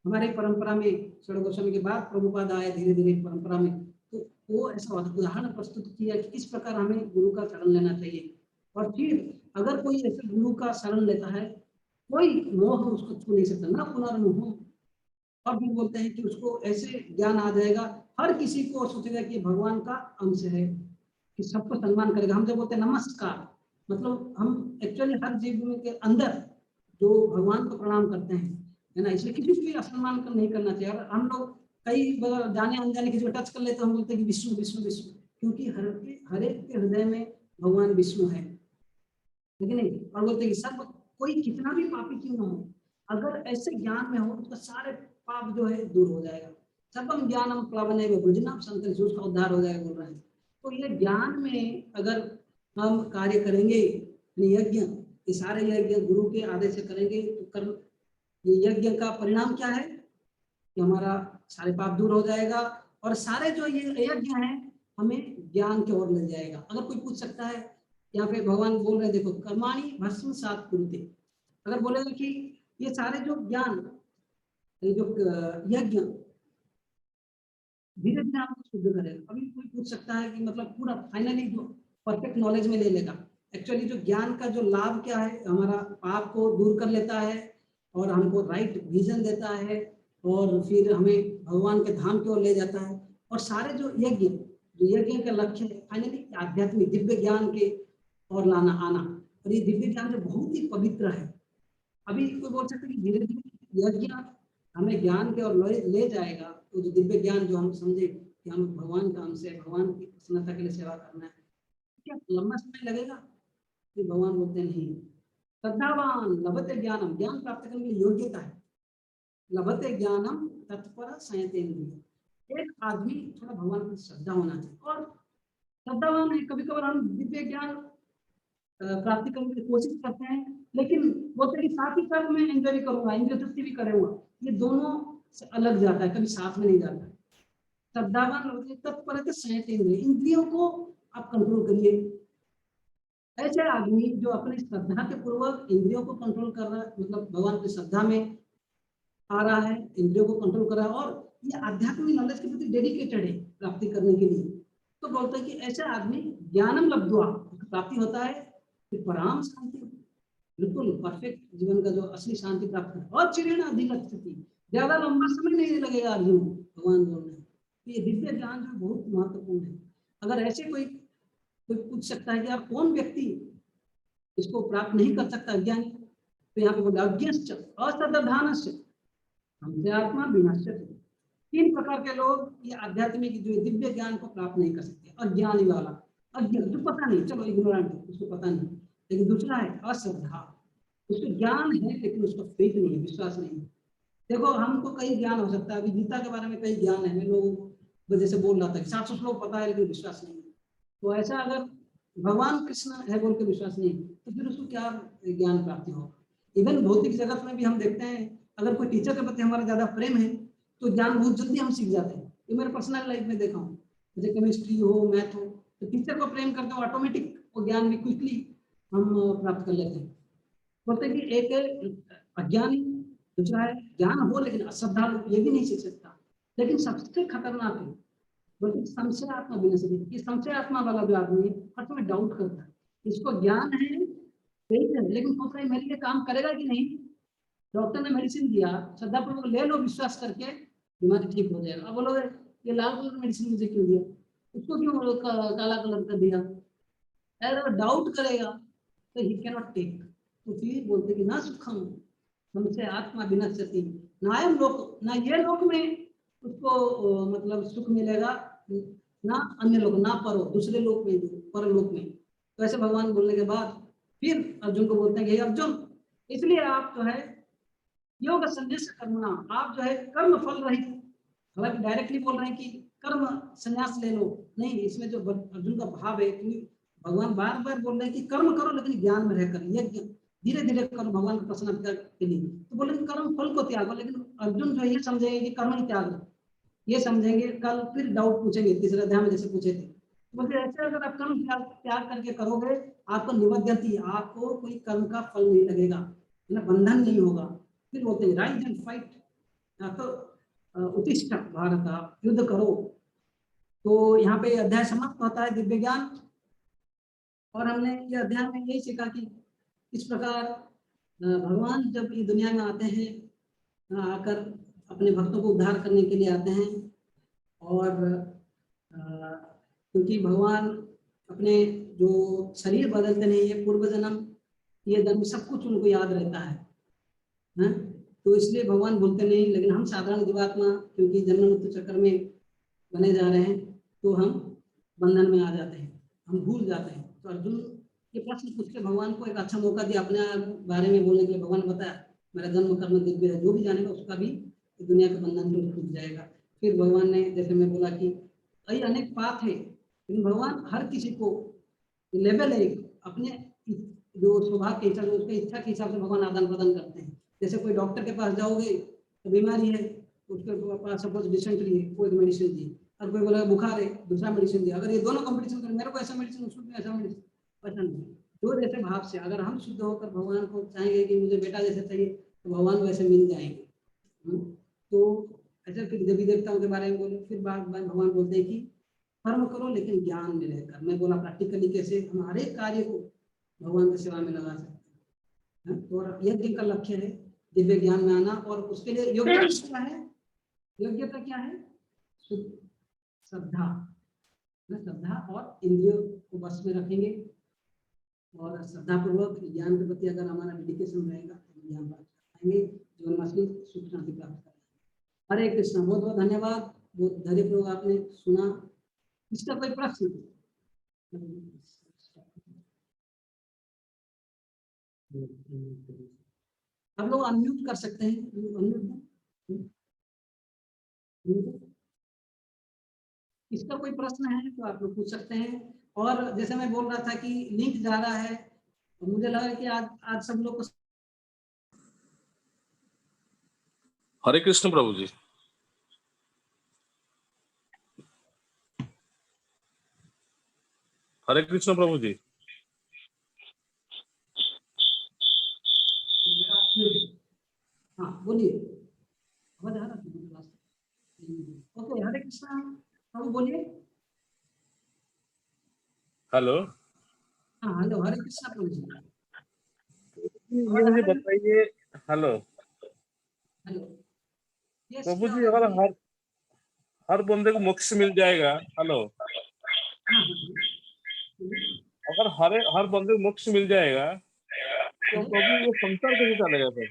हमारे परंपरा में। षड गोस्वामी के बाद प्रभुपाद आए धीरे धीरे परंपरा में, तो वो ऐसा उदाहरण प्रस्तुत किया कि किस प्रकार हमें गुरु का शरण लेना चाहिए। और फिर अगर कोई ऐसे गुरु का शरण लेता है, कोई मोह उसको छू नहीं सकता, ना पुनर्मोह। और भी बोलते हैं कि उसको ऐसे ज्ञान आ जाएगा, हर किसी को सोचेगा कि भगवान का अंश है, कि सबको सम्मान करेगा। हम जब बोलते हैं नमस्कार, मतलब हम एक्चुअली हर जीव में के अंदर जो भगवान को प्रणाम करते हैं, है ना, इसलिए किसी को भी असम्मान नहीं करना चाहिए। और हम लोग कई बार जाने अनजाने किसी को टच कर लेते हैं, हम बोलते हैं कि विष्णु विष्णु विष्णु, क्योंकि हर एक के हृदय में भगवान विष्णु है, ठीक है नहीं? और बोलते हैं कि सब कोई कितना भी पापी क्यों ना हो, अगर ऐसे ज्ञान में हो तो सारे पाप जो है दूर हो जाएगा। सबम ज्ञानम प्लवने भुजनम संतन से उसका उद्धार हो जाएगा, बोल रहे हैं। तो ये ज्ञान में अगर हम कार्य करेंगे, यज्ञ, ये सारे यज्ञ गुरु के आदेश से करेंगे तो कर्म, ये यज्ञ का परिणाम क्या है कि हमारा सारे पाप दूर हो जाएगा और सारे जो ये यज्ञ हैं हमें ज्ञान की ओर ले जाएगा। अगर कोई पूछ सकता है, यहाँ पे भगवान बोल रहे हैं, देखो कर्माणि भस्म सात कुरुते, अगर बोलेगा कि ये सारे जो ज्ञान, ये जो यज्ञ धीरे धीरे आपको शुद्ध करेगा। अभी कोई पूछ सकता है कि मतलब पूरा फाइनली जो परफेक्ट नॉलेज में ले लेगा, एक्चुअली जो ज्ञान का जो लाभ क्या है, हमारा पाप को दूर कर लेता है और हमको राइट विजन देता है और फिर हमें भगवान के धाम की ओर ले जाता है। और सारे जो यज्ञ का लक्ष्य है फाइनली आध्यात्मिक दिव्य ज्ञान के और लाना आना, और ये दिव्य ज्ञान जो बहुत ही पवित्र है। अभी कोई बोल सकते कि धीरे धीरे यज्ञ हमें ज्ञान के और ले जाएगा, तो जो दिव्य ज्ञान जो हम समझे कि हम भगवान का हमसे भगवान की प्रसन्नता के लिए सेवा करना है, क्या लंबा समय लगेगा? तो भगवान बोलते नहीं, श्रद्धावान लभते ज्ञानम, ज्ञान प्राप्त करने की योग्यता है, लभते ज्ञानम तत्पर संयतेन्द्रिय। एक आदमी थोड़ा भगवान की श्रद्धा होना चाहिए और श्रद्धावान है। कभी कभार हम दिव्य ज्ञान प्राप्ति करने की कोशिश करते हैं, लेकिन बोलते हैं कि साथ ही साथ मैं एंजॉय भी करूंगा, इंद्रिय तृप्ति भी करूंगा, ये दोनों से अलग जाता है, कभी साथ में नहीं जाता है। श्रद्धावान तत्पर संयतेन्द्रिय, इंद्रियों को आप कंट्रोल करिए। ऐसे आदमी जो अपनी श्रद्धा के पूर्वक इंद्रियों को कंट्रोल कर रहा है, मतलब भगवान की श्रद्धा में आ रहा है, इंद्रियों को कंट्रोल कर रहा है और ये आध्यात्मिक नॉलेज के प्रति डेडिकेटेड है प्राप्ति करने के लिए, तो बोलते हैं कि ऐसे आदमी ज्ञानम लब्ध्वा, प्राप्ति होता है फिर पराम शांति, बिल्कुल परफेक्ट जीवन का जो असली शांति प्राप्त है। और चिरेण अधिगच्छति, ज्यादा लंबा समय नहीं लगेगा अर्जुन, भगवान बोल रहे हैं। तो ये दिव्य ज्ञान जो बहुत महत्वपूर्ण है। अगर ऐसे कोई पूछ सकता है कि आप कौन व्यक्ति इसको प्राप्त नहीं कर सकता, अज्ञानी, तो यहाँ पे बोला अज्ञश्च असद्धानश्च हमसे आत्मा विनश्यति। तीन प्रकार के लोग ये आध्यात्मिक जो दिव्य ज्ञान को प्राप्त नहीं कर सकते। अज्ञानी वाला, अज्ञान जो पता नहीं, चलो इग्नोरेंट, उसको पता नहीं। लेकिन दूसरा है अश्रद्धा, उसको ज्ञान है लेकिन उसको फेथ नहीं है, विश्वास नहीं है। देखो हमको कई ज्ञान हो सकता है, अभी गीता के बारे में कई ज्ञान है, मैं लोगों को वजह से बोल रहा था कि 700 श्लोक पता है लेकिन विश्वास नहीं है। तो ऐसा अगर भगवान कृष्ण है बोल के विश्वास नहीं तो फिर उसको क्या ज्ञान प्राप्ति होगा। इवन भौतिक जगत में भी हम देखते हैं, अगर कोई टीचर के प्रति हमारा ज्यादा प्रेम है तो ज्ञान बहुत जल्दी हम सीख जाते हैं। ये मेरे पर्सनल लाइफ में देखा हूँ, जैसे केमिस्ट्री हो, मैथ हो, तो टीचर को प्रेम करते हो ऑटोमेटिक वो ज्ञान भी क्विकली हम प्राप्त कर लेते हैं। बोलते कि एक अज्ञानी, दूसरा है ज्ञान हो लेकिन अश्रद्धालु, ये भी नहीं सीख सकता। लेकिन सबसे खतरनाक है बोलते संशय आत्मा विनश्यति, ये संशय आत्मा वाला जो आदमी है हर समय डाउट करता है, इसको ज्ञान है सही है लेकिन सोच रहा है मेरे लिए काम करेगा कि नहीं। डॉक्टर ने मेडिसिन दिया, श्रद्धापूर्वक ले लो, विश्वास करके बीमारी ठीक हो जाएगा। अब बोलोगे ये लाल कलर का मेडिसिन मुझे क्यों दिया, उसको क्यों काला कलर का दिया, अगर डाउट करेगा तो ही कैनॉट टेक। तो फिर बोलते कि ना सुखम हमसे आत्मा विनश्यति, ना लोक, ना ये लोक में उसको मतलब सुख मिलेगा, ना अन्य लोग, ना परो दूसरे लोक में, परलोक में। तो ऐसे भगवान बोलने के बाद फिर अर्जुन को बोलते हैं कि अर्जुन, इसलिए आप जो है योग संन्यास कर्मणा, आप जो है कर्म फल रहित, हालांकि डायरेक्टली बोल रहे हैं कि कर्म संन्यास ले लो, नहीं, इसमें जो अर्जुन का भाव है कि भगवान बार बार बोल रहे हैं कि कर्म करो लेकिन ज्ञान में रहकर, यज्ञ धीरे धीरे करो भगवान की प्रसन्नता के लिए। तो बोले कर्म फल को त्यागो, लेकिन अर्जुन जो ये समझेंगे कि कर्म ही त्याग, ये समझेंगे। कल फिर डाउट पूछेंगे तीसरे अध्याय में जैसे पूछे थे, बोलते ऐसे अगर आप कर्म त्याग करके करोगे आपको निबद्धति, आपको कोई कर्म का फल नहीं लगेगा, ना बंधन नहीं होगा। फिर बोलते हैं राइज एंड फाइट, तो उत्तिष्ठ भारत, युद्ध करो। तो यहाँ पे अध्याय समाप्त होता है दिव्य ज्ञान। और हमने ये अध्याय में यही सीखा कि इस प्रकार भगवान जब ये दुनिया में आते हैं, आकर अपने भक्तों को उद्धार करने के लिए आते हैं। और क्योंकि भगवान अपने जो शरीर बदलते नहीं, ये पूर्व जन्म, ये जन्म सब कुछ उनको याद रहता है, तो इसलिए भगवान भूलते नहीं। लेकिन हम साधारण जीवात्मा क्योंकि जन्म मृत्यु चक्र में बने जा रहे हैं तो हम बंधन में आ जाते हैं, हम भूल जाते हैं। तो अर्जुन ये प्रश्न पूछ के भगवान को एक अच्छा मौका दिया अपने बारे में बोलने के लिए। भगवान ने बताया मेरा जन्म कर्म दिव्य है, जो भी जानेगा उसका भी दुनिया के बंधन से छूट जाएगा। फिर भगवान ने जैसे मैं बोला कि कई अनेक पाथ है, लेकिन भगवान हर किसी को लेवल है अपने जो सौभाग्य के हिसाब से, उसके इच्छा के हिसाब से भगवान आदान प्रदान करते हैं। जैसे कोई डॉक्टर के पास जाओगे तो बीमारी है, उसके पास सपोज डिसेंट्री है, कोई मेडिसिन दी, और कोई बोला बुखार है, दूसरा मेडिसिन दिया। अगर ये दोनों कंपटीशन करें, मेरे को ऐसा मेडिसिन, उसको ऐसा मेडिसिन, पता नहीं। जो जैसे भाव से अगर हम शुद्ध होकर भगवान को चाहेंगे कि मुझे बेटा जैसे चाहिए, तो भगवान वैसे मिल जाएंगे। तो ऐसे फिर देवी देवताओं के बारे में बोले, फिर भगवान बोलते हैं कि कर्म करो लेकिन ज्ञान में रहकर। मैं बोला प्रैक्टिकली कैसे हम हर एक कार्य को भगवान की सेवा में लगा सकते हैं। और यज्ञ का लक्ष्य है दिव्य ज्ञान में आना, और उसके लिए योग्यता क्या है? योग्यता क्या है? श्रद्धा, श्रद्धा और इंद्रियों को बस में रखेंगे, और श्रद्धा पूर्वक ज्ञान के प्रति अगर हमारा डेडिकेशन रहेगा तो ज्ञान प्राप्त कर पाएंगे, जीवन में असली सुख शांति प्राप्त करेंगे। हरे कृष्ण। बहुत बहुत धन्यवाद, बहुत धैर्यपूर्वक आपने सुना। इसका कोई प्रश्न? हम लोग अनम्यूट कर सकते हैं। इसका कोई प्रश्न है तो आप लोग पूछ सकते हैं। और जैसे मैं बोल रहा था कि लिंक जा रहा है, तो मुझे लगा कि आज सब लोग को। हरे कृष्ण प्रभु जी। हरे कृष्ण प्रभु जी। हाँ बोलिए। ओके, हरे कृष्ण प्रभु बोलिए। हेलो। हाँ हेलो, हरे कृष्ण प्रभु जी। ये मुझे बताइए। Hello hello. प्रभु जी, अगर हर बंदे को मोक्ष मिल जाएगा। हेलो। अगर हर बंदे को मोक्ष मिल जाएगा तो प्रभु वो संसार कैसे चलेगा फिर?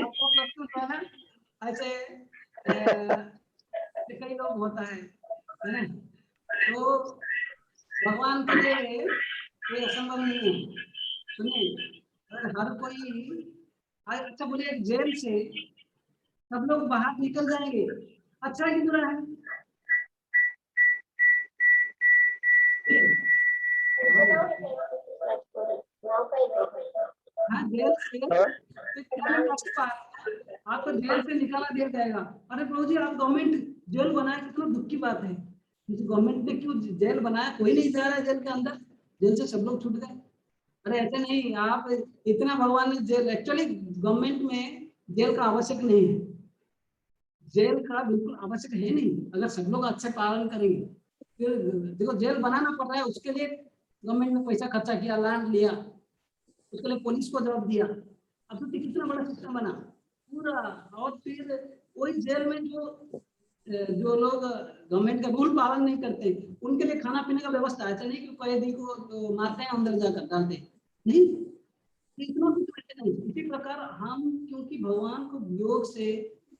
आपको प्रश्न था ना, ऐसे कई लोग होता है ना, तो भगवान के लिए कोई असंभव नहीं है। सुनिए, अगर हर कोई, अच्छा बोलिए, जेल से सब लोग बाहर निकल जाएंगे, अच्छा है कि बुरा है? हाँ, जेल से आपको जेल से निकाला दिया जाएगा। अरे प्रभु जी, आप गवर्नमेंट जेल बनाए, कितना दुख की बात है। गवर्नमेंट ने क्यों जेल बनाया? कोई नहीं जा रहा है जेल के अंदर, जेल से सब लोग छूट गए। अरे ऐसे नहीं, आप इतना भगवान ने जेल, एक्चुअली गवर्नमेंट में जेल का आवश्यक नहीं है, जेल का बिल्कुल आवश्यक है नहीं, अगर सब लोग अच्छे पालन करेंगे। फिर देखो, जेल बनाना पड़ रहा है, उसके लिए गवर्नमेंट ने पैसा खर्चा किया, लैंड लिया, उसके लिए पुलिस को जवाब दिया। अब तो कितना बड़ा सिस्टम बना पूरा। और फिर वही जेल में जो लोग गवर्नमेंट का रूल पालन नहीं करते, उनके लिए खाना पीने का व्यवस्था। ऐसा नहीं कि कैदी को मारते हैं अंदर जाकर डालते नहीं, इतना भी तो नहीं। इसी प्रकार हम, क्योंकि भगवान को वियोग से,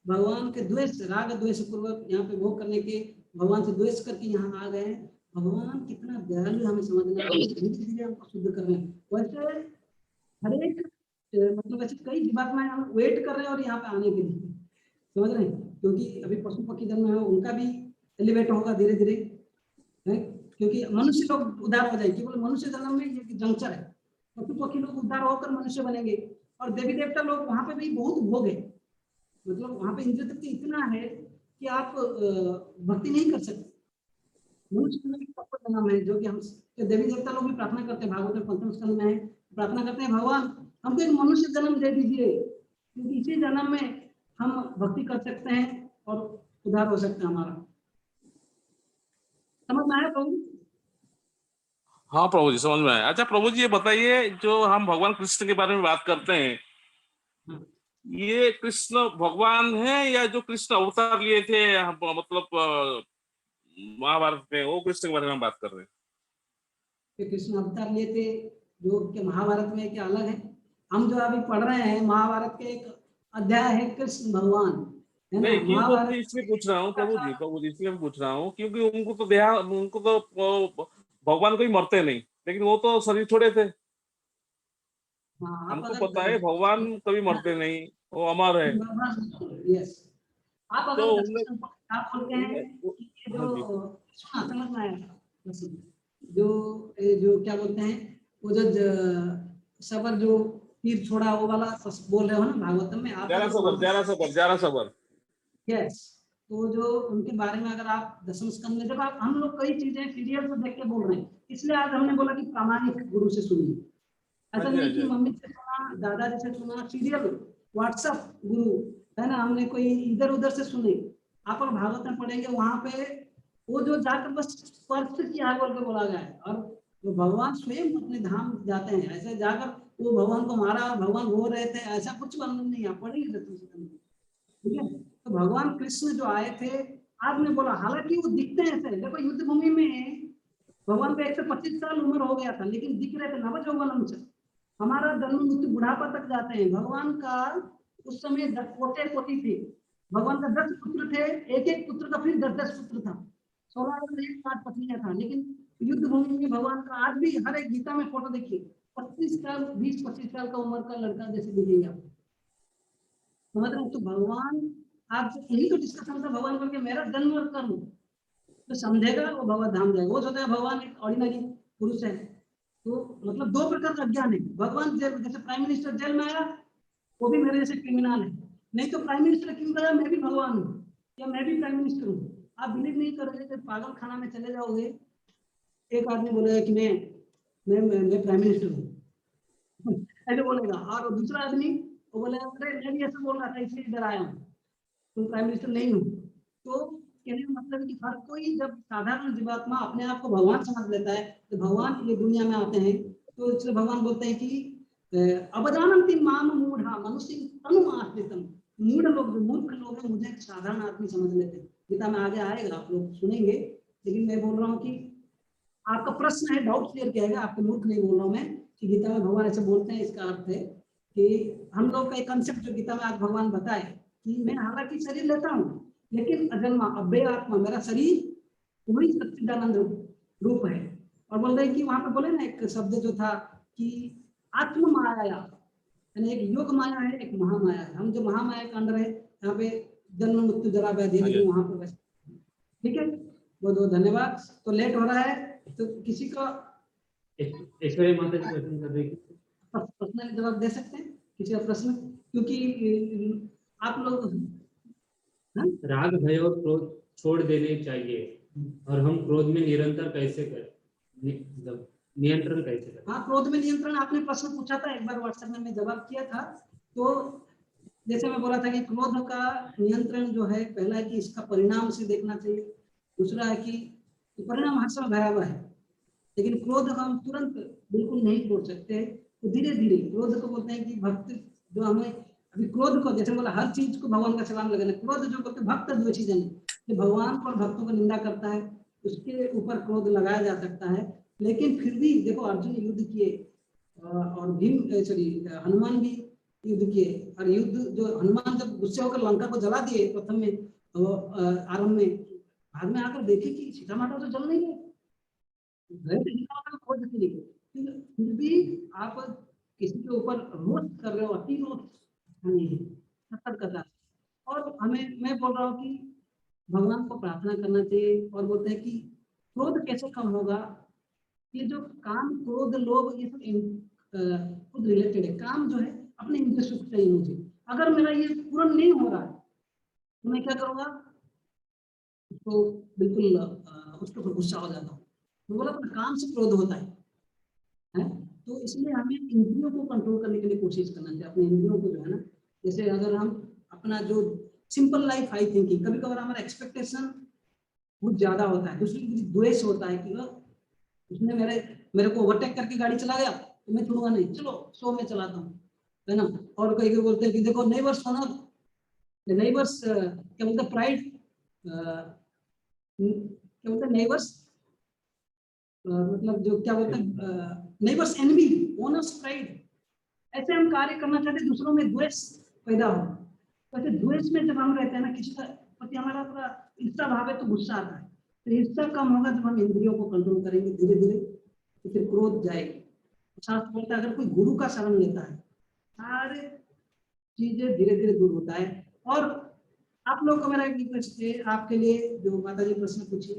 भगवान के द्वेष, राग द्वेष पूर्वक यहाँ पे भोग करने के, भगवान से द्वेष करके यहाँ आ गए हैं। भगवान कितना दयालु हमें समझना है, धीरे धीरे हमको शुद्ध कर रहे हैं। वैसे हर एक मतलब ऐसे कई जीवात्माएं हम वेट कर रहे हैं और यहाँ पे आने के लिए, समझ रहे हैं? क्योंकि अभी पशु पक्षी जन्म है, उनका भी एलिवेट होगा धीरे धीरे, क्योंकि मनुष्य लोग उद्धार हो जाएगी। केवल मनुष्य जन्म में ये जंक्चर है, पशु पक्षी लोग उद्धार होकर मनुष्य बनेंगे। और देवी देवता लोग वहां पे भी बहुत भोग है, मतलब वहां पे इंद्र तृप्ति इतना है कि आप भक्ति नहीं कर सकते। मनुष्य में जन्म है, जो कि हम देवी देवता लोग भी प्रार्थना करते हैं, भागवत पंचम स्कंद में है, प्रार्थना करते हैं, भगवान हमको एक मनुष्य जन्म दे दीजिए, क्योंकि इसी जन्म में हम भक्ति कर सकते हैं और उद्धार हो सकता है हमारा। समझ में आया प्रभु? हाँ प्रभु जी, समझ में आया। अच्छा प्रभु जी, ये बताइए, जो हम भगवान कृष्ण के बारे में बात करते हैं, ये कृष्ण भगवान है या जो कृष्ण अवतार लिए थे, मतलब महाभारत में, वो कृष्ण के बारे में हम बात कर रहे हैं? कि कृष्ण अवतार लिए थे जो कि महाभारत में क्या अलग है। हम जो अभी पढ़ रहे हैं महाभारत के एक अध्याय है कृष्ण भगवान, है ना। नहीं क्यों महाभारत इसलिए पूछ रहा हूँ का प्रभु जी इसलिए पूछ रहा हूँ क्योंकि उनको तो भगवान कोई मरते नहीं, लेकिन वो तो शरीर छोड़े थे। हाँ, आप हमको पता है अगर भगवान कभी मरते नहीं, वो अमर है। यस, आप तो अगर उनमें दर्शन आप बोलते हैं उनमें कि ये हाँ जी, जो सुना समझ में आया, जो क्या बोलते हैं, वो जो सबर जो तीर छोड़ा वो वाला बोल रहे हो ना भागवतम में, आप अगर वहां ग्यारह सबर। यस, तो जो उनके बारे में अगर आप दसम स्कंद में, जब आप हम लोग कई चीजें सीरियल से देख के बोल रहे हैं, इसलिए आज हमने बोला कि प्रामाणिक गुरु से सुनिए। हाँ ऐसा जी, हाँ नहीं जी, कि हाँ जी। मम्मी से सुना, दादाजी से सुना, सीरियल, व्हाट्सएप गुरु, है ना, हमने कोई इधर उधर से सुने। आप और भागवत में पढ़ेंगे, वहां पे वो जो जाकर बस स्पर्श किया है बोल के बोला गया है, और वो भगवान स्वयं अपने धाम जाते हैं, ऐसे जाकर वो भगवान को मारा और भगवान रो रहे थे, ऐसा कुछ वर्णन नहीं है, पढ़ेंगे ठीक है। तो भगवान कृष्ण जो आए थे, आपने बोला, हालांकि वो दिखते हैं ऐसे, देखो युद्ध भूमि में भगवान का 125 साल उम्र हो गया था, लेकिन दिख रहे थे नवजौवन से। हमारा जन्म मृत्यु बुढ़ापा तक जाते हैं, भगवान का उस समय 10 पोते पोती थे, भगवान का 10 पुत्र थे, एक एक पुत्र का फिर 10 10 पुत्र था, 16 एक 8 पत्नियां था। लेकिन युद्ध भूमि में भगवान का आज भी हर एक गीता में फोटो देखिए, 25 साल 20-25 साल का उम्र का लड़का जैसे दिखेंगे आप, समझ रहे हैं। तो भगवान, आप यही तो डिस्कशन था भगवान करके, मेरा जन्म और कर्म तो समझेगा वो भगवत धाम जाएगा। वो सोचता है भगवान एक ऑर्डिनरी पुरुष है, तो मतलब दो प्रकार का ज्ञान है। भगवान जेल, जैसे प्राइम मिनिस्टर जेल में आया, वो भी मेरे जैसे क्रिमिनल है, नहीं तो प्राइम मिनिस्टर क्यों कहा मैं भी भगवान हूँ या मैं भी प्राइम मिनिस्टर हूँ। आप बिलीव नहीं करोगे, जब पागल खाना में चले जाओगे, एक आदमी बोलेगा कि मैं प्राइम मिनिस्टर हूँ ऐसे बोलेगा, और दूसरा आदमी वो बोलेगा अरे मैं भी ऐसा बोल रहा था इसलिए इधर आया हूँ, तुम प्राइम मिनिस्टर नहीं हो। तो कहने का मतलब है कि हर कोई जब साधारण जीवात्मा अपने आप को भगवान समझ लेता है, तो भगवान ये दुनिया में आते हैं, तो इसलिए भगवान बोलते हैं कि अवजानन्ति माम मूढ़ा मनुष्य तनु आश्रितम। मूढ़ लोग, जो मूर्ख लोग हैं, मुझे एक साधारण आदमी समझ लेते हैं। गीता में आगे आएगा, आप लोग सुनेंगे, लेकिन मैं बोल रहा हूँ कि आपका प्रश्न है, डाउट क्लियर किया गया, आपको मूर्ख नहीं बोल रहा हूँ मैं, कि गीता में भगवान ऐसे बोलते हैं, इसका अर्थ है कि हम लोग का एक कंसेप्ट जो गीता में आज भगवान बताए कि मैं हालांकि शरीर लेता हूँ, लेकिन अजन्मा अव्यय आत्मा, मेरा शरीर वही सच्चिदानंद रूप है। और बोल रहे कि वहां पे बोले ना एक शब्द जो था कि आत्म माया, यानी एक योग माया है, एक महामाया है। हम जो महामाया के अंदर है, यहाँ पे जन्म मृत्यु जरा व्याधि, लेकिन वहां पे बस ठीक है। बहुत बहुत धन्यवाद। तो लेट हो रहा है, तो किसी का ऐश्वर्या माता जी क्वेश्चन कर रही थी, पर्सनली जवाब दे सकते हैं किसी का प्रश्न, क्योंकि आप लोग राग भय और क्रोध छोड़ देने चाहिए, और हम क्रोध में निरंतर कैसे करें, मतलब नियंत्रण कैसे करें। हाँ, क्रोध में नियंत्रण आपने प्रश्न पूछा था एक बार व्हाट्सएप में, मैं जवाब किया था। तो जैसे मैं बोला था कि क्रोध का नियंत्रण जो है, पहला है कि इसका परिणाम से देखना चाहिए, दूसरा है कि परिणाम हर समय भयावह है, लेकिन क्रोध हम तुरंत बिल्कुल नहीं छोड़ सकते, तो धीरे धीरे क्रोध को बोलते हैं कि भक्त जो हमें, अभी क्रोध को जैसे बोला हर चीज को भगवान का सलाम लगाना, क्रोध जो बोलते भक्त द्वेषी जन, जो भगवान और भक्तों को निंदा करता है, उसके ऊपर क्रोध लगाया जा सकता है। लेकिन फिर भी देखो, अर्जुन युद्ध किए और भीम सॉरी हनुमान भी युद्ध किए, और युद्ध जो हनुमान जब गुस्से होकर लंका को जला दिए प्रथम में, आरंभ में, बाद में आकर देखे कि सीता माता तो जल नहीं है, खोज फिर भी आप किसी के ऊपर रोष कर रहे हो, अति रोष नहीं है, सतर्कता। और हमें, मैं बोल रहा हूँ कि भगवान को प्रार्थना करना चाहिए, और बोलते हैं कि क्रोध कैसे कम होगा, ये जो काम क्रोध लोभ ये सब खुद रिलेटेड है। काम जो है अपने इंद्रिय सुख चाहिए मुझे, अगर मेरा ये पूर्ण नहीं हो रहा है तो मैं क्या करूँगा, उसको बिल्कुल उसके ऊपर गुस्सा हो जाता हूँ। तो बोला अपने काम से क्रोध होता है? तो इसलिए हमें इंद्रियों को कंट्रोल करने के लिए कोशिश करना चाहिए, अपने इंद्रियों को जो है ना, जैसे अगर हम अपना जो सिंपल लाइफ हाई थिंकिंग, कभी कभार हमारा एक्सपेक्टेशन बहुत ज्यादा होता है, दूसरे के द्वेष होता है कि उसने मेरे को ओवरटेक करके गाड़ी चला गया तो मैं छोड़ूंगा नहीं, चलो 100 में चलाता हूँ, है ना। और कई बोलते हैं कि देखो नेबर्स होना, नेबर्स क्या बोलते हैं, प्राइड, क्या बोलते हैं नेबर्स, मतलब जो क्या बोलते हैं नेबर्स एनवी ओनर्स प्राइड, ऐसे हम कार्य करना चाहते हैं दूसरों में द्वेष पैदा हो। वैसे द्वेष में जब हम रहते हैं ना, किसी का प्रति हमारा पूरा ईर्ष्या भाव है तो गुस्सा आता है, तो ईर्ष्या कम होगा जब हम इंद्रियों को कंट्रोल करेंगे धीरे धीरे, तो फिर क्रोध जाएगी। शास्त्र बोलता है अगर कोई गुरु का शरण लेता है सारे चीजें धीरे धीरे दूर होता है। और आप लोग को मेरा एक रिक्वेस्ट है आपके लिए, जो माता जी प्रश्न पूछिए,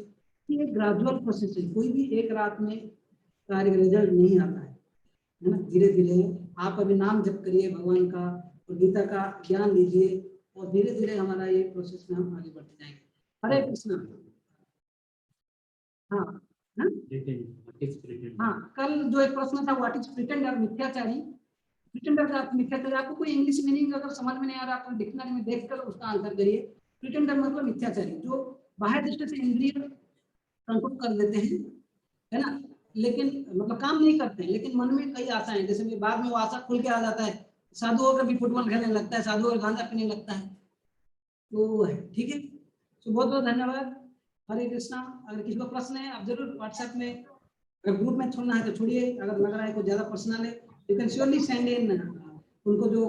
कि ये ग्रेजुअल प्रोसेस है, कोई भी एक रात में कार्य रिजल्ट नहीं आता है ना। धीरे धीरे आप अभी नाम जप करिए भगवान का और गीता का ज्ञान लीजिए, और धीरे धीरे हमारा ये प्रोसेस में हम आगे बढ़ते जाएंगे। हरे कृष्ण। हाँ हाँ हाँ, कल जो एक प्रश्न था व्हाट इज प्रिटेंडर, मिथ्याचारी। प्रिटेंडर का मिथ्याचारी, आपको कोई इंग्लिश मीनिंग अगर समझ में नहीं आ रहा तो डिक्शनरी में देखकर उसका आंसर करिए। प्रिटेंडर मतलब मिथ्याचारी, जो बाह्य दृष्टि से इंद्रिय कंट्रोल कर लेते हैं, है ना, लेकिन मतलब काम नहीं करते हैं, लेकिन मन में कई आशाएं, जैसे कि बाद में वो आशा खुल के आ जाता है, साधु होकर भी फुटबॉल खेलने लगता है, साधु होकर गांजा पीने लगता है, तो वो है। ठीक है, तो बहुत बहुत धन्यवाद। हरे कृष्णा। अगर किसी को प्रश्न है आप जरूर व्हाट्सएप में, अगर ग्रुप में छोड़ना है तो छोड़िए, अगर लग रहा है कोई ज्यादा पर्सनल है you can surely send in उनको जो